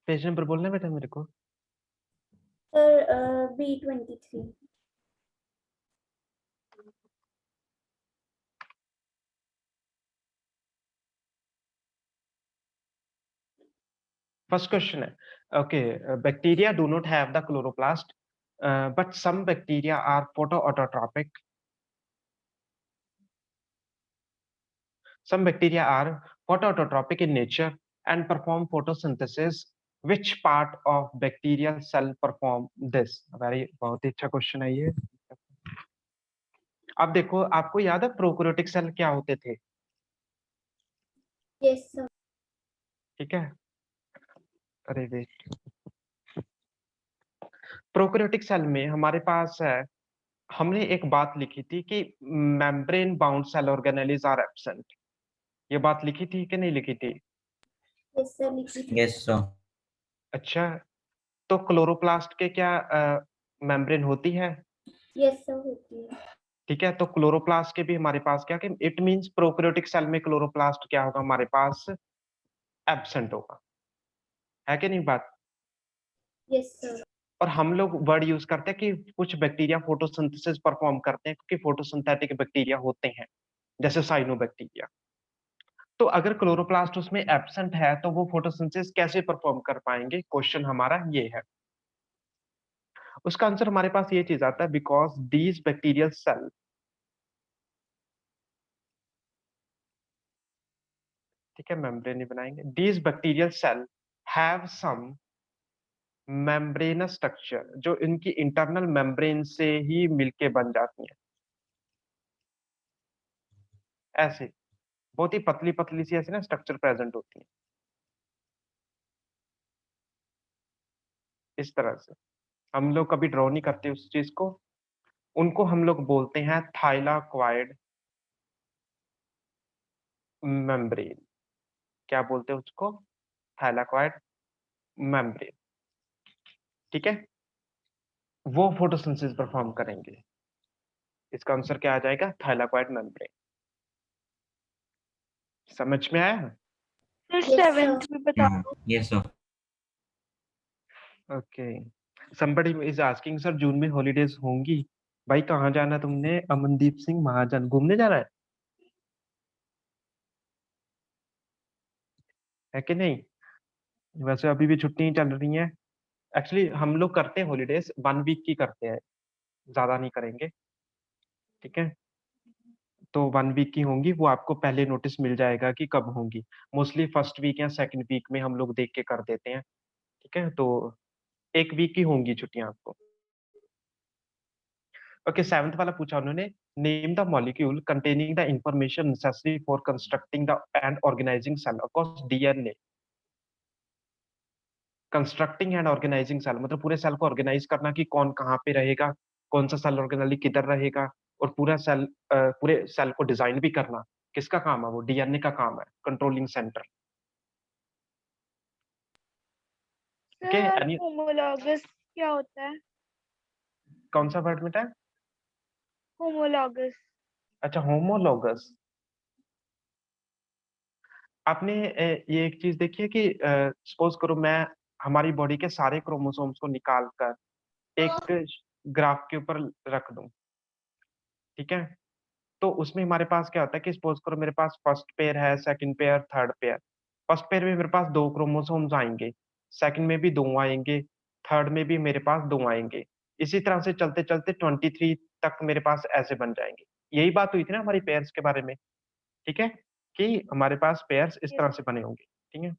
Page number बोलना बेटा मेरे को। Sir B23। फर्स्ट क्वेश्चन है, okay, bacteria do not have the chloroplast, but some bacteria are photoautotrophic. Some bacteria are photoautotropic in nature and perform photosynthesis. Which part of bacterial cell perform this? Very बहुत ही अच्छा question है ये. अब देखो, आपको याद है प्रोकैरियोटिक सेल क्या होते थे? Yes sir. ठीक है. अरे वेट, प्रोकैरियोटिक सेल में हमारे पास है, हमने एक बात लिखी थी कि membrane bound cell organelles are absent. ये बात लिखी थी कि नहीं लिखी थी? यस सर लिखी थी। Yes sir. अच्छा, तो क्लोरोप्लास्ट के क्या मेम्ब्रेन होती है? यस सर होती है। ठीक है, तो क्लोरोप्लास्ट के भी हमारे पास क्या, कि इट मींस प्रोकैरियोटिक सेल में क्लोरोप्लास्ट क्या होगा हमारे पास? एब्सेंट होगा. है कि नहीं बात? Yes sir. और हम लोग वर्ड यूज करते हैं कि कुछ बैक्टीरिया फोटोसिंथेसिस परफॉर्म करते हैं क्योंकि फोटोसिंथेटिक बैक्टीरिया होते हैं, जैसे साइनोबैक्टीरिया. तो अगर क्लोरोप्लास्ट उसमें एब्सेंट है तो वो फोटोसिंथेसिस कैसे परफॉर्म कर पाएंगे? क्वेश्चन हमारा ये है. उसका आंसर हमारे पास ये चीज आता है, बिकॉज दीज बैक्टीरियल सेल, ठीक है, मेम्ब्रेन नहीं बनाएंगे, these bacterial cell have some membranous structure, जो इनकी इंटरनल मेम्ब्रेन से ही मिलके बन जाती हैं. ऐसे बहुत ही पतली पतली सी ऐसे ना स्ट्रक्चर प्रेजेंट होती है, इस तरह से. हम लोग कभी ड्रॉ नहीं करते उस चीज को. उनको हम लोग बोलते हैं थाइलाक्वाइड मेम्ब्रेन. क्या बोलते हैं उसको? Thylakoid membrane. ठीक है, वो फोटोसिंथेसिस परफॉर्म करेंगे. इसका आंसर क्या आ जाएगा? Thylakoid membrane. समझ में आया? Sir Yes, seventh sir. भी बता दो। Yes sir. Okay. somebody is asking sir जून में हॉलीडेज होंगी? भाई कहाँ जाना है तुमने? अमनदीप सिंह महाजन घूमने जा रहा है कि नहीं? वैसे अभी भी छुट्टियां चल रही हैं. एक्चुअली हम लोग करते हैं हॉलीडेज 1 वीक की करते हैं, ज्यादा नहीं करेंगे. ठीक है, तो 1 वीक की होंगी, वो आपको पहले नोटिस मिल जाएगा कि कब होंगी. मोस्टली फर्स्ट वीक या सेकंड वीक में हम लोग देख के कर देते हैं. ठीक है, तो 1 वीक की होंगी छुट्टियां आपको. ओके, सेवंथ वाला पूछा उन्होंने, name the molecule containing the information necessary for constructing the and organising cell. Of course DNA. Constructing and organising cell मतलब पूरे सेल को ऑर्गेनाइज करना कि कौन कहाँ पे रहेगा, कौन सा सेल ऑर्गेनली किधर रहेगा, और पूरा सेल पूरे सेल को डिजाइन भी करना. किसका काम है? वो डीएनए का काम है, कंट्रोलिंग सेंटर. सर ओके, और एनी होमोलॉगस क्या होता है? कौन सा वर्ड बेटा? होमोलॉगस। अच्छा, होमोलॉगस. आपने ये एक चीज देखी है कि सपोज करो मैं हमारी बॉडी के सारे क्रोमोसोम्स को निकाल कर एक ग्राफ के ऊपर रख दूं. ठीक है, तो उसमें हमारे पास क्या होता है कि सपोज करो मेरे पास फर्स्ट पेयर है, second pair, third pair. First pair में मेरे पास 2 क्रोमोसोम्स आएंगे, सेकंड में भी 2 आएंगे, थर्ड में भी मेरे पास 2 आएंगे. इसी तरह से चलते चलते 23 तक मेरे पास ऐसे बन जाएंगे. यही बात हुई थी ना हमारी पेयर्स के बारे में. ठीक है, कि हमारे पास पेयर्स इस यस तरह से बने होंगे. ठीक है,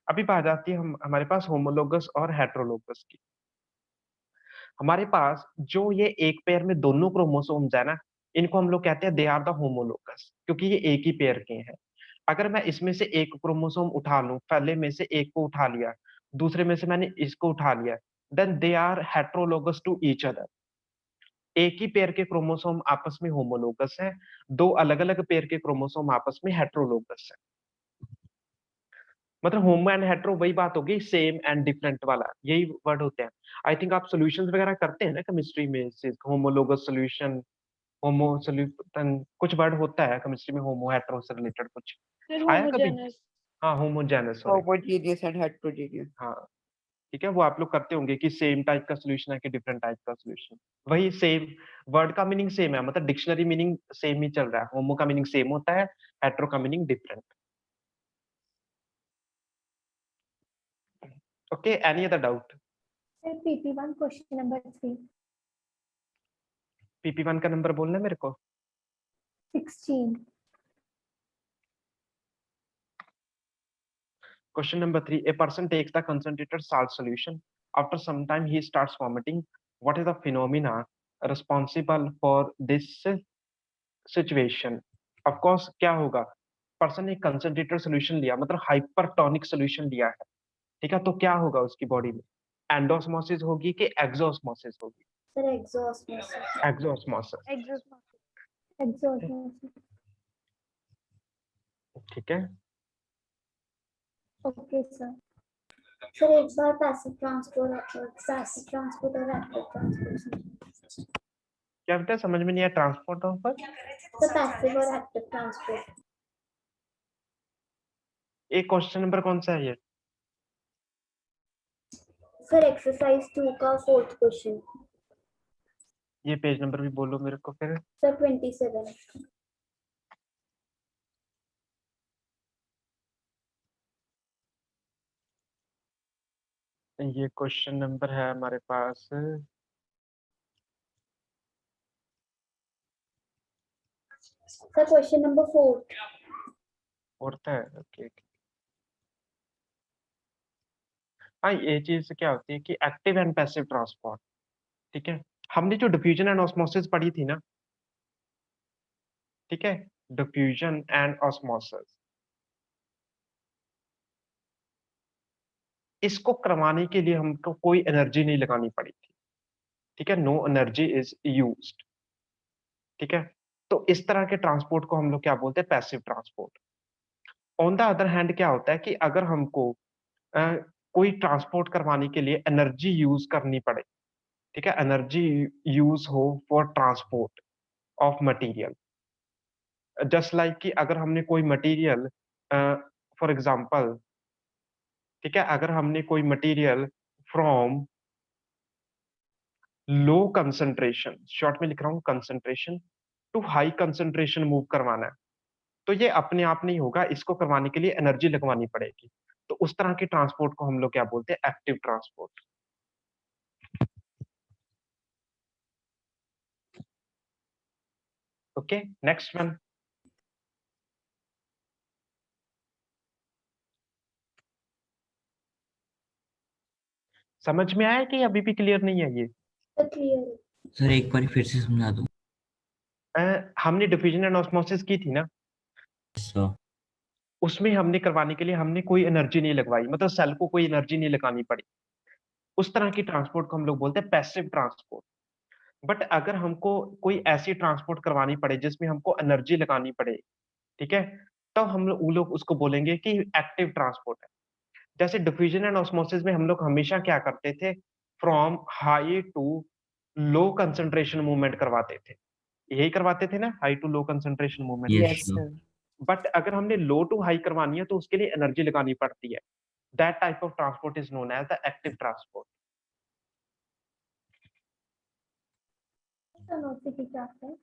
अभी बात आती है हम हमारे पास होमोलोगस और हेट्रोलोगस की. हमारे पास जो ये एक पेयर में दोनों क्रोमोसोम्स है ना, इनको हम लोग कहते हैं दे आर द होमोलोगस, क्योंकि ये एक ही पेयर के हैं. अगर मैं इसमें से एक क्रोमोसोम उठा लूं, पहले में से एक को उठा लिया, दूसरे में से मैंने इसको उठा लिया, then they are heterologous to each other. एक ही पेयर के क्रोमोसोम आपस में होमोलोगस है, दो अलग अलग पेयर के क्रोमोसोम आपस में हेट्रोलोगस है. मतलब होमो एंड हेट्रो वही बात होगी, सेम एंड डिफरेंट वाला यही वर्ड होते हैं. आई थिंक आप सॉल्यूशंस वगैरह करते हैं ना केमिस्ट्री में, होमोलोगस सॉल्यूशन, होमो सॉल्यूशन, कुछ वर्ड होता है केमिस्ट्री में होमो हेट्रो से रिलेटेड कुछ. सर आया कभी? होमोजेनस। हाँ, होमोजेनस होने का। homogeneous and heterogeneous. हाँ, ठीक है, वो आप लोग करते होंगे कि सेम टाइप का सॉल्यूशन है कि डिफरेंट टाइप का सॉल्यूशन। वही सेम वर्ड का मीनिंग सेम है, मतलब डिक्शनरी मीनिंग सेम ही चल रहा है। होमो का मीनिंग सेम होता है, हेटेरो का meaning different. Okay, any other doubt? Sir, PP1 question number 3. PP1 का नंबर बोलना है मेरे को। 16. Question number 3. A person takes the concentrated salt solution. After some time, he starts vomiting. What is the phenomena responsible for this situation? Of course, क्या होगा? Person ने concentrated solution लिया, मतलब हाइपरटोनिक सोल्यूशन लिया है, ठीक है? तो क्या होगा उसकी बॉडी में? एंडोस्मोसिस होगी कि एक्सोस्मोसिस होगी? Sir, exosmosis. Exosmosis, Exosmosis. Exosmosis. ठीक है? Okay, sir. Sir, एक बार passive transport और active transport. क्या बेटा समझ में नहीं आया? ट्रांसपोर्ट ऑफ Sir, passive और active transport. एक क्वेश्चन नंबर कौन सा है ये? Sir, exercise 2 का 4th question. ये पेज नंबर भी बोलो मेरे को फिर। Sir, 27. ये क्वेश्चन नंबर है हमारे पास Sir, question number 4. फोर्थ है। ओके, हाँ, ये चीज क्या होती है कि एक्टिव एंड पैसिव ट्रांसपोर्ट, ठीक है? हमने जो डिफ्यूजन एंड ऑस्मोसिस पढ़ी थी ना, ठीक है? डिफ्यूजन एंड ऑस्मोसिस, इसको करवाने के लिए हमको कोई एनर्जी नहीं लगानी पड़ी थी, ठीक है? नो एनर्जी इज यूज्ड, ठीक है? तो इस तरह के ट्रांसपोर्ट को हम लोग क्या बोलते हैं? Passive transport. On the other hand क्या होता है कि अगर हमको अ, कोई ट्रांसपोर्ट करवाने के लिए एनर्जी यूज करनी पड़े, ठीक है? एनर्जी यूज हो for transport of material, just like कि अगर हमने कोई मटेरियल फॉर एग्जांपल, ठीक है, अगर हमने कोई material from low concentration, short में लिख रहा हूँ concentration, to high concentration move करवाना है, तो ये अपने आप नहीं होगा, इसको करवाने के लिए एनर्जी लगवानी पड़ेगी। तो उस तरह के ट्रांसपोर्ट को हम लोग क्या बोलते हैं? Active transport. Okay, next one. समझ में आया कि अभी भी क्लियर नहीं है ये? Sir, clear. सर एक बार फिर से समझा दो। हमने डिफ्यूजन एंड ऑस्मोसिस की थी ना, सर उसमें हमने करवाने के लिए हमने कोई एनर्जी नहीं लगवाई, मतलब सेल को कोई एनर्जी नहीं लगानी पड़ी। उस तरह की ट्रांसपोर्ट को हम लोग बोलते हैं पैसिव ट्रांसपोर्ट। बट अगर हमको कोई ऐसी ट्रांसपोर्ट करवानी पड़े जिसमें हमको एनर्जी लगानी पड़े, ठीक है, तब हम लोग उसको बोलेंगे कि एक्टिव ट्रांसपोर्ट है। जैसे डिफ्यूजन एंड ऑस्मोसिस में हम लोग हमेशा क्या करते थे? From high to low concentration movement करवाते थे, यही करवाते थे ना, high to low concentration movement. Yes Yes, sir. sir. But अगर हमने लो टू हाई करवानी है तो उसके लिए एनर्जी लगानी पड़ती है। That type of transport is known as the active transport. Sir, note की क्या है?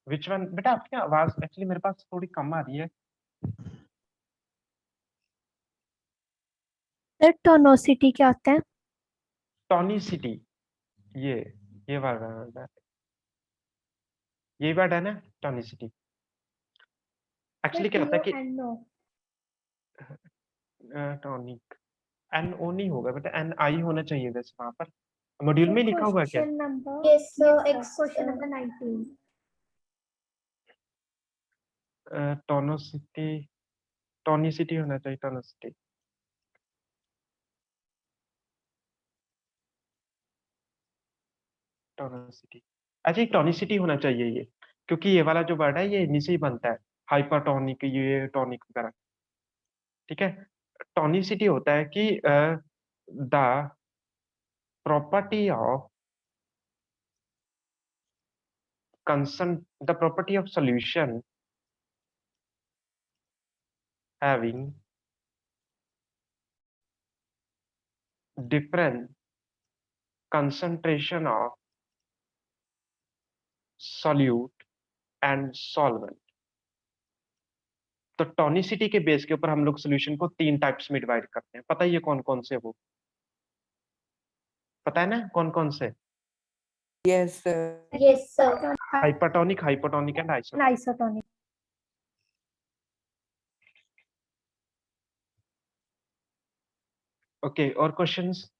Which one? बेटा आपकी आवाज एक्चुअली मेरे पास थोड़ी कम आ रही है। सर, टोनोसिटी क्या होता है? टॉनिसिटी, ये ये वर्ड है, यही वर्ड है ना, टॉनिसिटी। एक्चुअली क्या होता है कि टॉनिक, एन ओ नहीं होगा बेटा, एन आई होना चाहिए वैसे वहां पर। मॉड्यूल में लिखा हुआ है क्या? Yes, sir. Question number 19. टोनोसिटी, टॉनिसिटी होना चाहिए, टॉनिसिटी। टॉनिसिटी, अच्छा ये टॉनिसिटी होना चाहिए ये, क्योंकि ये वाला जो वर्ड है ये इन्हीं से ही बनता है, हाइपरटोनिक, ये टॉनिक वगैरह, ठीक है? टॉनिसिटी होता है कि the property of the property of solution having different concentration of solute and solvent। तो टॉनिसिटी के बेस के ऊपर हम लोग सोल्यूशन को 3 टाइप्स में डिवाइड करते हैं। पता है ये कौन कौन से? वो पता है ना कौन कौन से? Yes, sir. Yes, sir. Hypertonic, hypotonic and isotonic. Isotonic. Okay, और questions?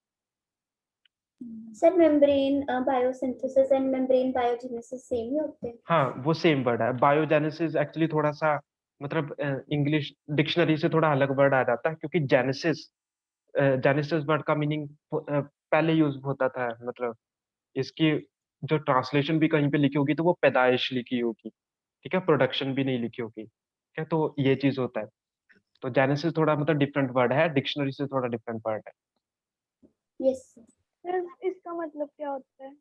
Sir, membrane biosynthesis and membrane biogenesis same ही होते हैं? हाँ, वो सेम वर्ड है। बायोजेनेसिस एक्चुअली थोड़ा सा मतलब इंग्लिश डिक्शनरी से थोड़ा अलग वर्ड आ जाता है, क्योंकि जेनेसिस वर्ड का मीनिंग पहले यूज होता था, मतलब इसकी जो ट्रांसलेशन भी कहीं पे लिखी होगी तो वो पैदाइश लिखी होगी, ठीक है, प्रोडक्शन भी नहीं लिखी होगी, ठीक है, तो ये चीज होता है। तो जेनेसिस थोड़ा मतलब डिफरेंट वर्ड है, डिक्शनरी से थोड़ा डिफरेंट वर्ड है। Yes, sir. सर इसका मतलब क्या होता है?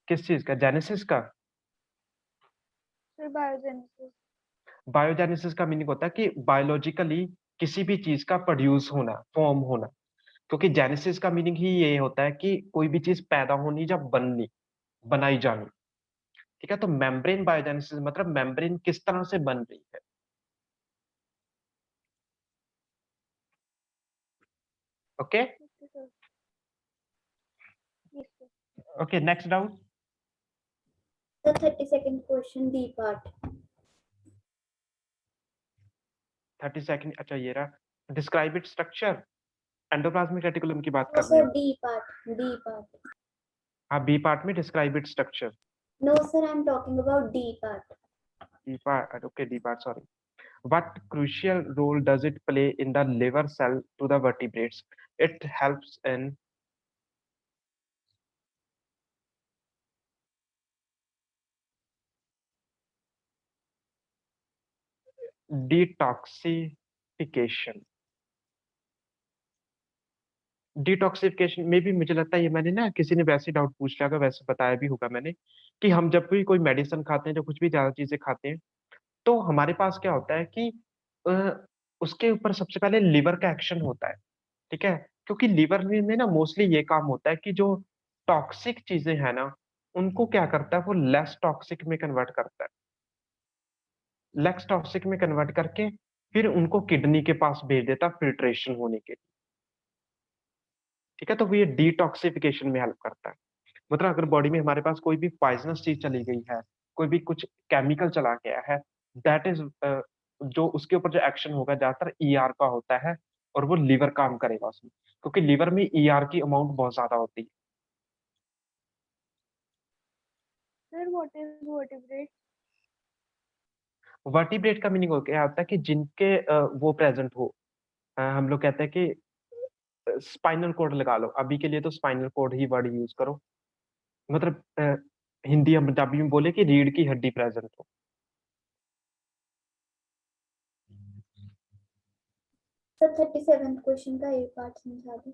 किस चीज का? जेनेसिस का? Sir biogenesis. बायोजेनेसिस का मीनिंग होता है कि बायोलॉजिकली किसी भी चीज का प्रोड्यूस होना, फॉर्म होना, क्योंकि जेनेसिस का मीनिंग ही ये होता है कि कोई भी चीज पैदा होनी या बननी, बनाई जानी, ठीक है। तो मेम्ब्रेन बायोजेनेसिस मतलब मेम्ब्रेन किस तरह से बन रही है। Okay okay sir. Yes sir. Okay, next doubt. The 32nd question, D part. 32nd, अच्छा ये रहा। Describe it structure. Endoplasmic reticulum की बात कर No, रहे sir, हो? D part. D part. हाँ, बी पार्ट में describe it structure. No, sir, I'm talking about D part. D part, okay, D part, sorry. What crucial role does it play in the liver cell to the vertebrates? It helps in detoxification. Detoxification में भी मुझे लगता है ये मैंने ना किसी ने वैसे डाउट पूछ लिया होगा, वैसे बताया भी होगा मैंने, कि हम जब भी कोई मेडिसिन खाते हैं, जो कुछ भी ज्यादा चीजें खाते हैं, तो हमारे पास क्या होता है कि अ, उसके ऊपर सबसे पहले लिवर का एक्शन होता है, ठीक है। क्योंकि लिवर में ना मोस्टली ये काम होता है कि जो टॉक्सिक चीजें हैं ना, उनको क्या करता है, वो लेस टॉक्सिक में कन्वर्ट करता है। लेस टॉक्सिक में कन्वर्ट करके फिर उनको किडनी के पास भेज देता है फिल्ट्रेशन होने के लिए, ठीक है। तो वो ये डिटॉक्सिफिकेशन में हेल्प करता है। मतलब अगर बॉडी में हमारे पास कोई भी पॉइजनस चीज चली गई है, कोई भी कुछ केमिकल चला गया है, दैट इज जो उसके ऊपर जो एक्शन होगा ज्यादातर ईआर का होता है, और वो लीवर काम करेगा उसमें, क्योंकि लीवर में ईआर की अमाउंट बहुत ज्यादा होती है। Sir what is vertebrate? Vertebrate का मीनिंग हो क्या होता है कि जिनके वो प्रेजेंट हो, हम लोग कहते हैं कि स्पाइनल कोड लगा लो, अभी के लिए तो स्पाइनल कोड ही वर्ड यूज करो, मतलब हिंदी या पंजाबी में बोले कि रीढ़ की हड्डी प्रेजेंट हो। Sir, 37th question का A part समझा दो।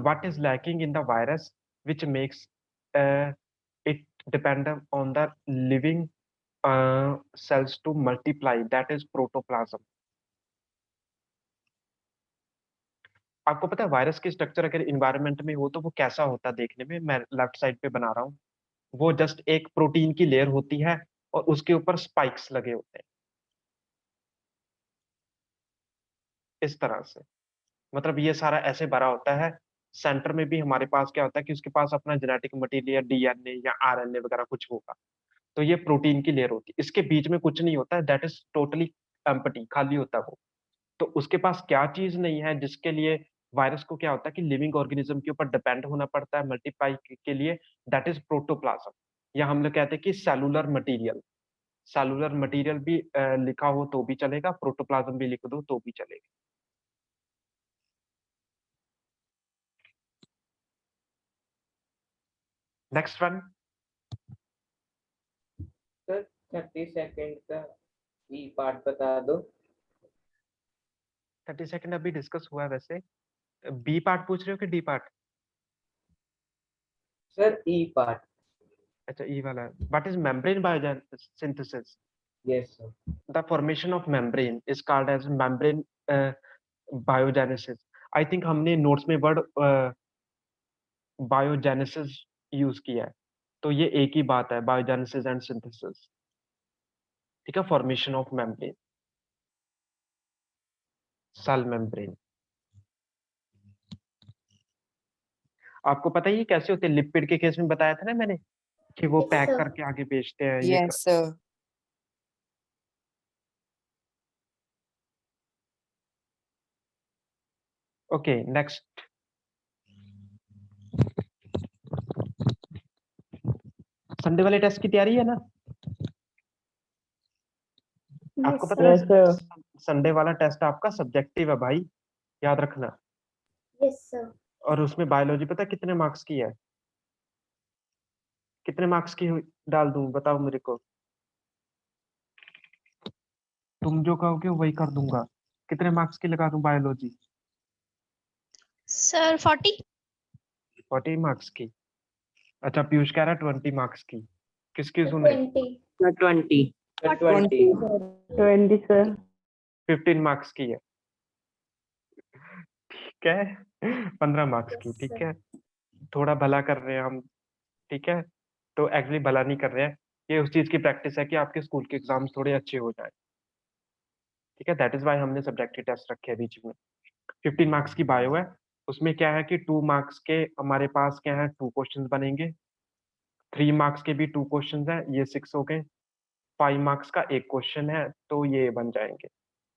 What is lacking in the virus which makes it dependent on the living cells to multiply, that is protoplasm। आपको पता है वायरस की स्ट्रक्चर अगर इन्वायरमेंट में हो तो वो कैसा होता है देखने में? मैं लेफ्ट साइड पे बना रहा हूँ। वो जस्ट एक प्रोटीन की लेयर होती है और उसके ऊपर स्पाइक्स लगे होते हैं, इस तरह से। मतलब ये सारा ऐसे भरा होता है। सेंटर में भी हमारे पास क्या होता है कि उसके पास अपना जेनेटिक मटेरियल, डीएनए या आरएनए वगैरह कुछ होगा। तो ये प्रोटीन की लेयर होती है, इसके बीच में कुछ नहीं होता है, दैट इज टोटली एम्प्टी, खाली होता है वो। तो उसके पास क्या चीज नहीं है जिसके लिए वायरस को क्या होता है कि लिविंग ऑर्गेनिज्म के ऊपर डिपेंड होना पड़ता है मल्टीप्लाई के लिए, दैट इज प्रोटोप्लाज्म। या हम लोग कहते हैं कि सेलुलर मटेरियल। सेलुलर मटेरियल भी लिखा हो तो भी चलेगा, प्रोटोप्लाज्म भी लिख दो तो भी चलेगा। Next one. सर 32nd का ई पार्ट बता दो। 32nd अभी डिस्कस हुआ है वैसे। बी पार्ट पूछ रहे हो कि D part? Sir, E part. अच्छा ई वाला। What is membrane biosynthesis? Yes, sir. The formation of membrane is called as membrane biogenesis. I think हमने नोट्स में वर्ड बायोजेनेसिस यूज किया है, तो ये एक ही बात है, बायोजेनेसिस एंड सिंथेसिस। ठीक है, formation of membrane, cell membrane. आपको पता ही कैसे होते हैं? लिपिड के केस में बताया था ना मैंने कि वो Yes, पैक sir. करके आगे बेचते हैं ये Yes, sir. Okay next. Sunday वाले टेस्ट की तैयारी है ना? आपको Yes, पता sir. है संडे वाला टेस्ट आपका सब्जेक्टिव है भाई, याद रखना। Yes, sir. और उसमें बायोलॉजी पता है कितने मार्क्स की है? कितने मार्क्स की डाल दूं बताओ मेरे को? तुम जो कहोगे वही कर दूंगा। कितने मार्क्स की लगा दूं बायोलॉजी? सर 40। 40 मार्क्स की। अच्छा पीयूष कह रहा है 20 मार्क्स की। किसकी सुन रहे? 20. Sir, 20. Sir, 20. 20 sir. 15 मार्क्स की है। ठीक है, 15 मार्क्स की। Yes, ठीक sir. है, थोड़ा भला कर रहे हैं हम। ठीक है, तो एक्चुअली भला नहीं कर रहे हैं, ये उस चीज की प्रैक्टिस है कि आपके स्कूल के एग्जाम्स थोड़े अच्छे हो जाए। ठीक है, दैट इज वाई हमने सब्जेक्टिव टेस्ट रखे हैं बीच में। 15 मार्क्स की बायो है, उसमें क्या है कि 2 मार्क्स के हमारे पास क्या है, 2 क्वेश्चंस बनेंगे। 3 मार्क्स के भी 2 क्वेश्चंस हैं, ये 6 हो गए। 5 मार्क्स का एक क्वेश्चन है, तो ये बन जाएंगे।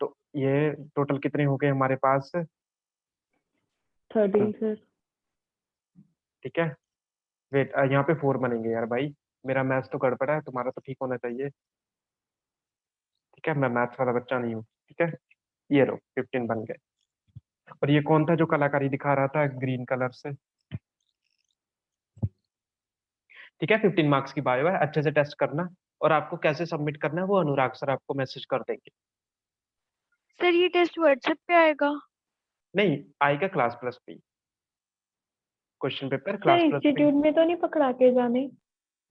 तो ये टोटल कितने हो गए हमारे पास? 13 sir. ठीक है, वेट यहाँ पे 4 बनेंगे यार भाई, मेरा मैथ्स तो गड़बड़ है, तुम्हारा तो ठीक होना चाहिए। ठीक है, मैं मैथ्स वाला बच्चा नहीं हूँ। ठीक है, ये लो 15 बन गए। और ये कौन था जो कलाकारी दिखा रहा था ग्रीन कलर से? ठीक है, 15 मार्क्स की बायो है, अच्छे से टेस्ट करना। और आपको कैसे सबमिट करना है वो अनुराग सर आपको मैसेज कर देंगे। सर ये टेस्ट व्हाट्सएप पे आएगा? नहीं आएगा क्लास प्लस पे, question paper sir class plus पे। इंस्टीट्यूट में तो नहीं पकड़ा के जाने?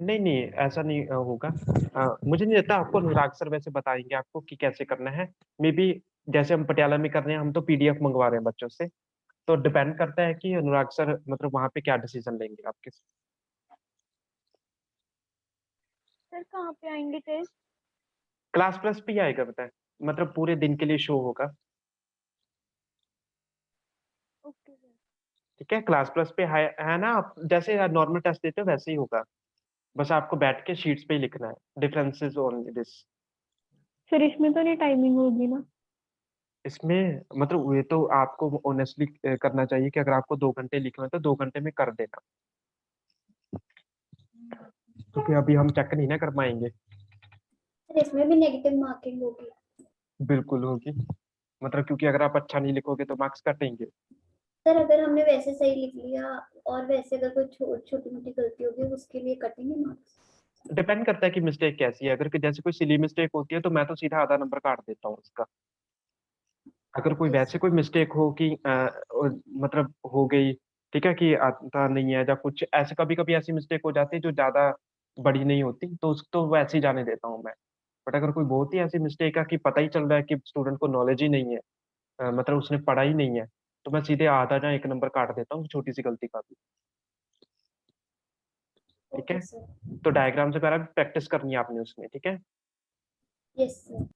नहीं नहीं ऐसा नहीं होगा। मुझे नहीं लगता, आपको अनुराग सर वैसे बताएंगे आपको कि कैसे करना है। मे बी जैसे हम पटियाला में कर रहे हैं, हम तो पीडीएफ मंगवा रहे हैं बच्चों से, तो डिपेंड करता है कि अनुराग सर मतलब वहां पे क्या डिसीजन लेंगे आपके। सर कहाँ पे आएंगे टेस्ट? क्लास प्लस पे ही आएगा, पता है, मतलब पूरे दिन के लिए शो होगा। Okay sir. ठीक है, क्लास प्लस पे है ना, आप जैसे नॉर्मल टेस्ट देते हो वैसे ही होगा, बस आपको बैठ के शीट्स पे ही लिखना है, डिफरेंसेस ओनली दिस। सर इसमें तो नहीं टाइमिंग होगी ना? इसमें मतलब ये तो आपको ऑनेस्टली करना चाहिए कि अगर आपको 2 घंटे लिखना है तो 2 घंटे में कर देना, क्योंकि अभी हम चेक नहीं ना कर पाएंगे। सर इसमें भी नेगेटिव मार्किंग होगी? बिल्कुल होगी, मतलब क्योंकि अगर आप अच्छा नहीं लिखोगे तो मार्क्स कटेंगे। सर अगर हमने वैसे सही लिख लिया और वैसे अगर कोई छोटी मोटी गलती होगी उसके लिए कटेंगे मार्क्स? डिपेंड करता है कि मिस्टेक कैसी है, अगर कि जैसे कोई सिली मिस्टेक होती है तो मैं तो सीधा आधा नंबर काट देता हूँ उसका। अगर कोई ओके वैसे कोई मिस्टेक हो कि मतलब हो गई, ठीक है, कि आता नहीं है या कुछ ऐसे, कभी कभी ऐसी मिस्टेक हो जाती है जो ज्यादा बड़ी नहीं होती, तो उसको वैसे ही जाने देता हूँ मैं। बट अगर कोई बहुत ही ऐसी मिस्टेक है कि पता ही चल रहा है कि स्टूडेंट को नॉलेज ही नहीं है, मतलब उसने पढ़ा ही नहीं है, तो मैं सीधे आधा या 1 नंबर काट देता हूँ छोटी सी गलती का भी। ठीक ओके है, सर। तो डायग्राम से पहले प्रैक्टिस करनी है आपने उसमें। ठीक है, यस सर।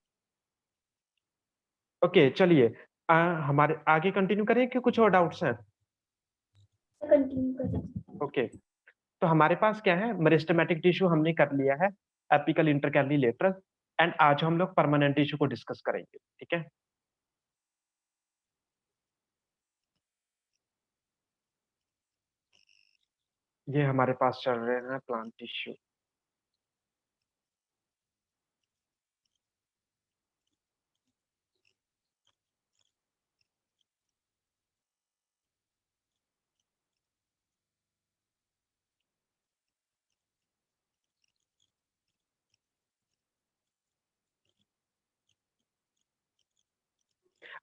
ओके चलिए, हमारे आगे कंटिन्यू करें कि कुछ और डाउट्स हैं? कंटिन्यू करें। ओके, तो हमारे पास क्या है, मेरिस्टेमेटिक टिश्यू हमने कर लिया है, एपिकल इंटरकैली लेटरल, एंड आज हम लोग परमानेंट टिश्यू को डिस्कस करेंगे। ठीक है, ये हमारे पास चल रहे हैं प्लांट टिश्यू।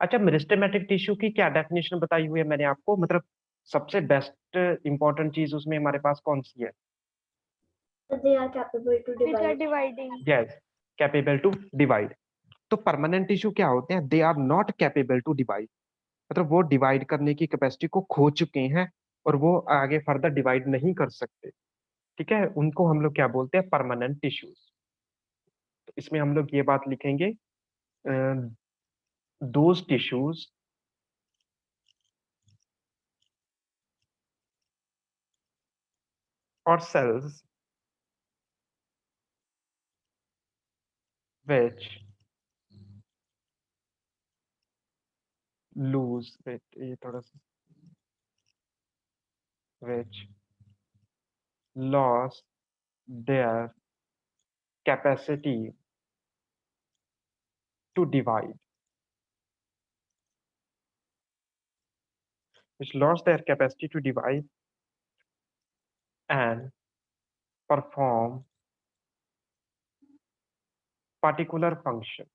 अच्छा, मेरिस्टेमेटिक टिश्यू की क्या डेफिनेशन बताई हुई है मैंने आपको, मतलब सबसे बेस्ट इंपॉर्टेंट चीज उसमें हमारे पास कौन सी है? They are capable to Which are divide. dividing. यस, कैपेबल टू डिवाइड। तो परमानेंट टिश्यू क्या होते हैं? They are not capable to divide, मतलब वो डिवाइड करने की कैपेसिटी को खो चुके हैं और वो आगे फर्दर डिवाइड नहीं कर सकते। ठीक है, उनको हम लोग क्या बोलते हैं? Permanent tissues. तो इसमें हम लोग ये बात लिखेंगे, those tissues or cells which lose wait ये थोड़ा सा which lost their capacity to divide, which lost their capacity to divide and perform particular function।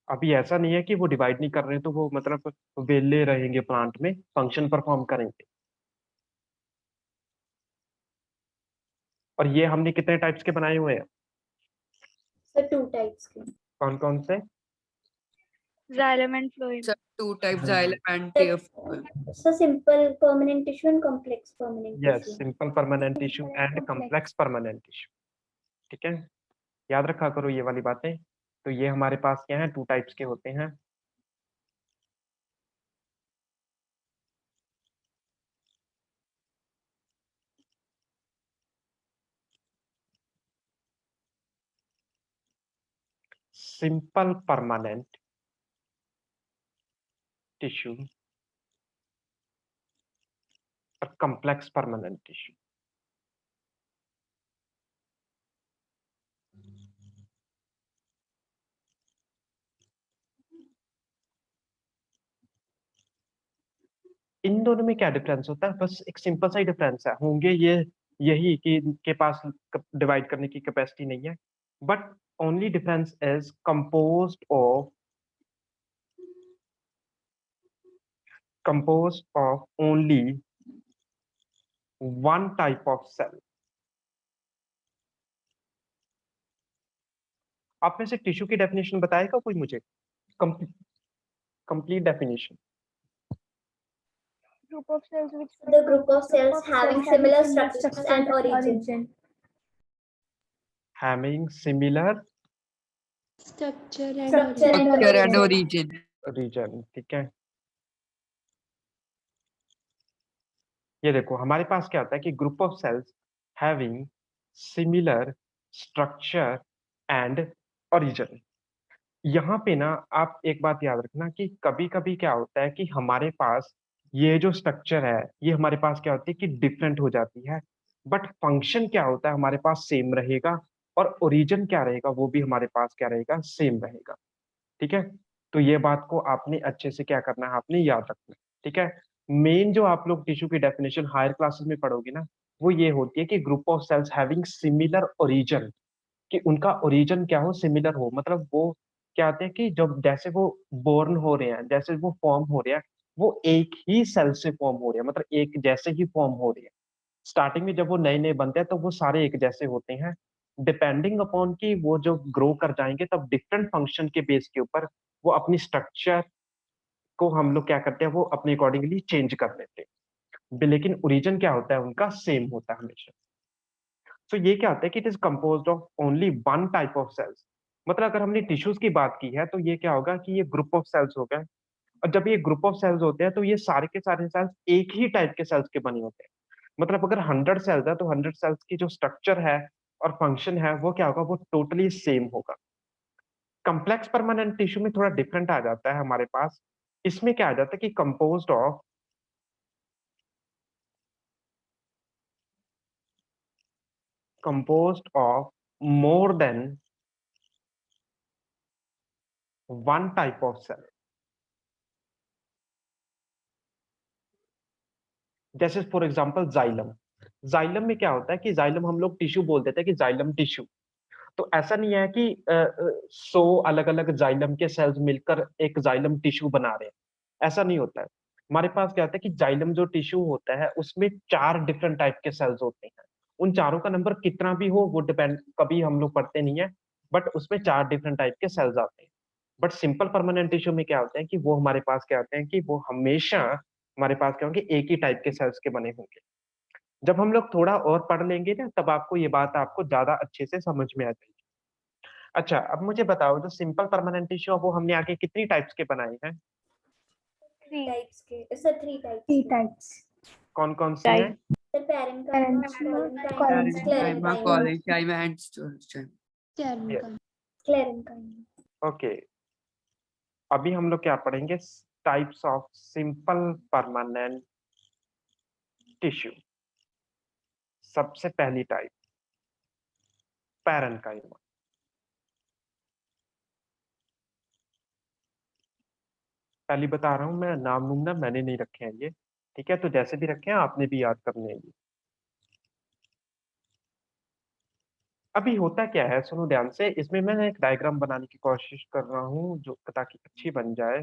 अभी ऐसा नहीं है कि वो डिवाइड नहीं कर रहे हैं तो वो मतलब वेले रहेंगे प्लांट में, फंक्शन परफॉर्म करेंगे। और ये हमने कितने टाइप्स के बनाए हुए हैं? So 2 types के। कौन कौन से? Xylem and phloem. Sir, 2 types, xylem and tearful. So simple permanent tissue and complex permanent yes, tissue। Simple permanent tissue and complex permanent tissue. ठीक है, याद रखा करो ये वाली बातें। तो ये हमारे पास क्या है? 2 टाइप्स के होते हैं। सिंपल परमानेंट टिश्यू और कॉम्प्लेक्स परमानेंट टिश्यू। इन दोनों में क्या डिफरेंस होता है? बस एक सिंपल सा ही डिफरेंस है, होंगे ये यही कि इनके पास डिवाइड करने की कैपेसिटी नहीं है, but only difference is composed of only one type of cell। आप में से टिश्यू की डेफिनेशन बताएगा कोई मुझे? Complete definition. Group of cells which The group of cells having similar structures and origin। Having similar Structure Structure and origin. Reason. ठीक है, ये देखो हमारे पास क्या होता है कि group of sales having similar structure and origin. यहाँ पे ना आप एक बात याद रखना कि कभी कभी क्या होता है कि हमारे पास ये जो स्ट्रक्चर है ये हमारे पास क्या होती है कि डिफरेंट हो जाती है, बट फंक्शन क्या होता है हमारे पास सेम रहेगा, और ओरिजिन क्या रहेगा वो भी हमारे पास क्या रहेगा? सेम रहेगा। ठीक है, तो ये बात को आपने अच्छे से क्या करना है? आपने याद रखना है। ठीक है, मेन जो आप लोग टिश्यू की डेफिनेशन हायर क्लासेस में पढ़ोगे ना, वो ये होती है कि group of sales having similar origin, कि उनका ओरिजिन क्या हो? सिमिलर हो। मतलब वो क्या आते हैं कि जब जैसे वो बोर्न हो रहे हैं, जैसे वो फॉर्म हो रहे हैं, वो एक ही सेल से फॉर्म हो रहे हैं, मतलब एक जैसे ही फॉर्म हो रहे हैं। स्टार्टिंग में जब वो नए नए बनते हैं तो वो सारे एक जैसे होते हैं, डिपेंडिंग अपॉन कि वो जो ग्रो कर जाएंगे तब डिफरेंट फंक्शन के बेस के ऊपर वो अपनी स्ट्रक्चर को हम लोग क्या करते हैं? वो अपने अकॉर्डिंगली चेंज कर लेते हैं, लेकिन ओरिजिन क्या होता है? उनका सेम होता है हमेशा। तो ये क्या होता है कि it is composed of only one type of cells. मतलब अगर हमने टिश्यूज की बात की है तो ये क्या होगा कि ये ग्रुप ऑफ सेल्स हो गए, और जब ये ग्रुप ऑफ सेल्स होते हैं तो ये सारे के सारे सेल्स एक ही टाइप के सेल्स के बने होते हैं। मतलब अगर 100 सेल्स है तो 100 सेल्स की जो स्ट्रक्चर है और फंक्शन है वो क्या होगा? वो टोटली सेम होगा। कम्प्लेक्स परमानेंट टिश्यू में थोड़ा डिफरेंट आ जाता है हमारे पास। इसमें क्या आ जाता है कि composed of more than one type of cell। जैसे फॉर एग्जांपल जाइलम। जाइलम में क्या होता है कि जाइलम हम लोग टिश्यू बोल देते हैं कि जाइलम टिश्यू, तो ऐसा नहीं है कि 100 अलग अलग जाइलम के सेल्स मिलकर एक जाइलम टिश्यू बना रहे हैं, ऐसा नहीं होता है। हमारे पास क्या होता है कि जाइलम जो टिश्यू होता है उसमें 4 डिफरेंट टाइप के सेल्स होते हैं। उन चारों का नंबर कितना भी हो वो डिपेंड, कभी हम लोग पढ़ते नहीं है, बट उसमें 4 डिफरेंट टाइप के सेल्स आते हैं। बट सिंपल परमानेंट टिश्यू में क्या होता है कि वो हमारे पास क्या होते हैं कि वो हमेशा हमारे पास क्या होंगे, एक ही टाइप के सेल्स के बने होंगे। जब हम लोग थोड़ा और पढ़ लेंगे ना तब आपको ये बात आपको ज्यादा अच्छे से समझ में आ जाएगी। अच्छा, अब मुझे बताओ जो सिंपल परमानेंट टिश्यू है वो हमने आगे कितनी टाइप्स के बनाए हैं? 3 टाइप्स के सर, 3 टाइप्स थ्री के। टाइप्स। कौन कौन सी हैं? Sir parenchyma, Parenchyma, Parenchyma, sclerenchyma, collenchyma, and storenchyma. Yes. Sclerenchyma. Okay, अभी हम लोग क्या पढ़ेंगे? Types of simple permanent tissue. सबसे पहली टाइप पैरेंकाइमा। पहली बता रहा हूं मैं, नाम नूम ना मैंने नहीं रखे हैं ये, ठीक है? तो जैसे भी रखे हैं आपने भी याद करने हैं ये। अभी होता क्या है, सुनो ध्यान से, इसमें मैं एक डायग्राम बनाने की कोशिश कर रहा हूँ जो ताकि अच्छी बन जाए।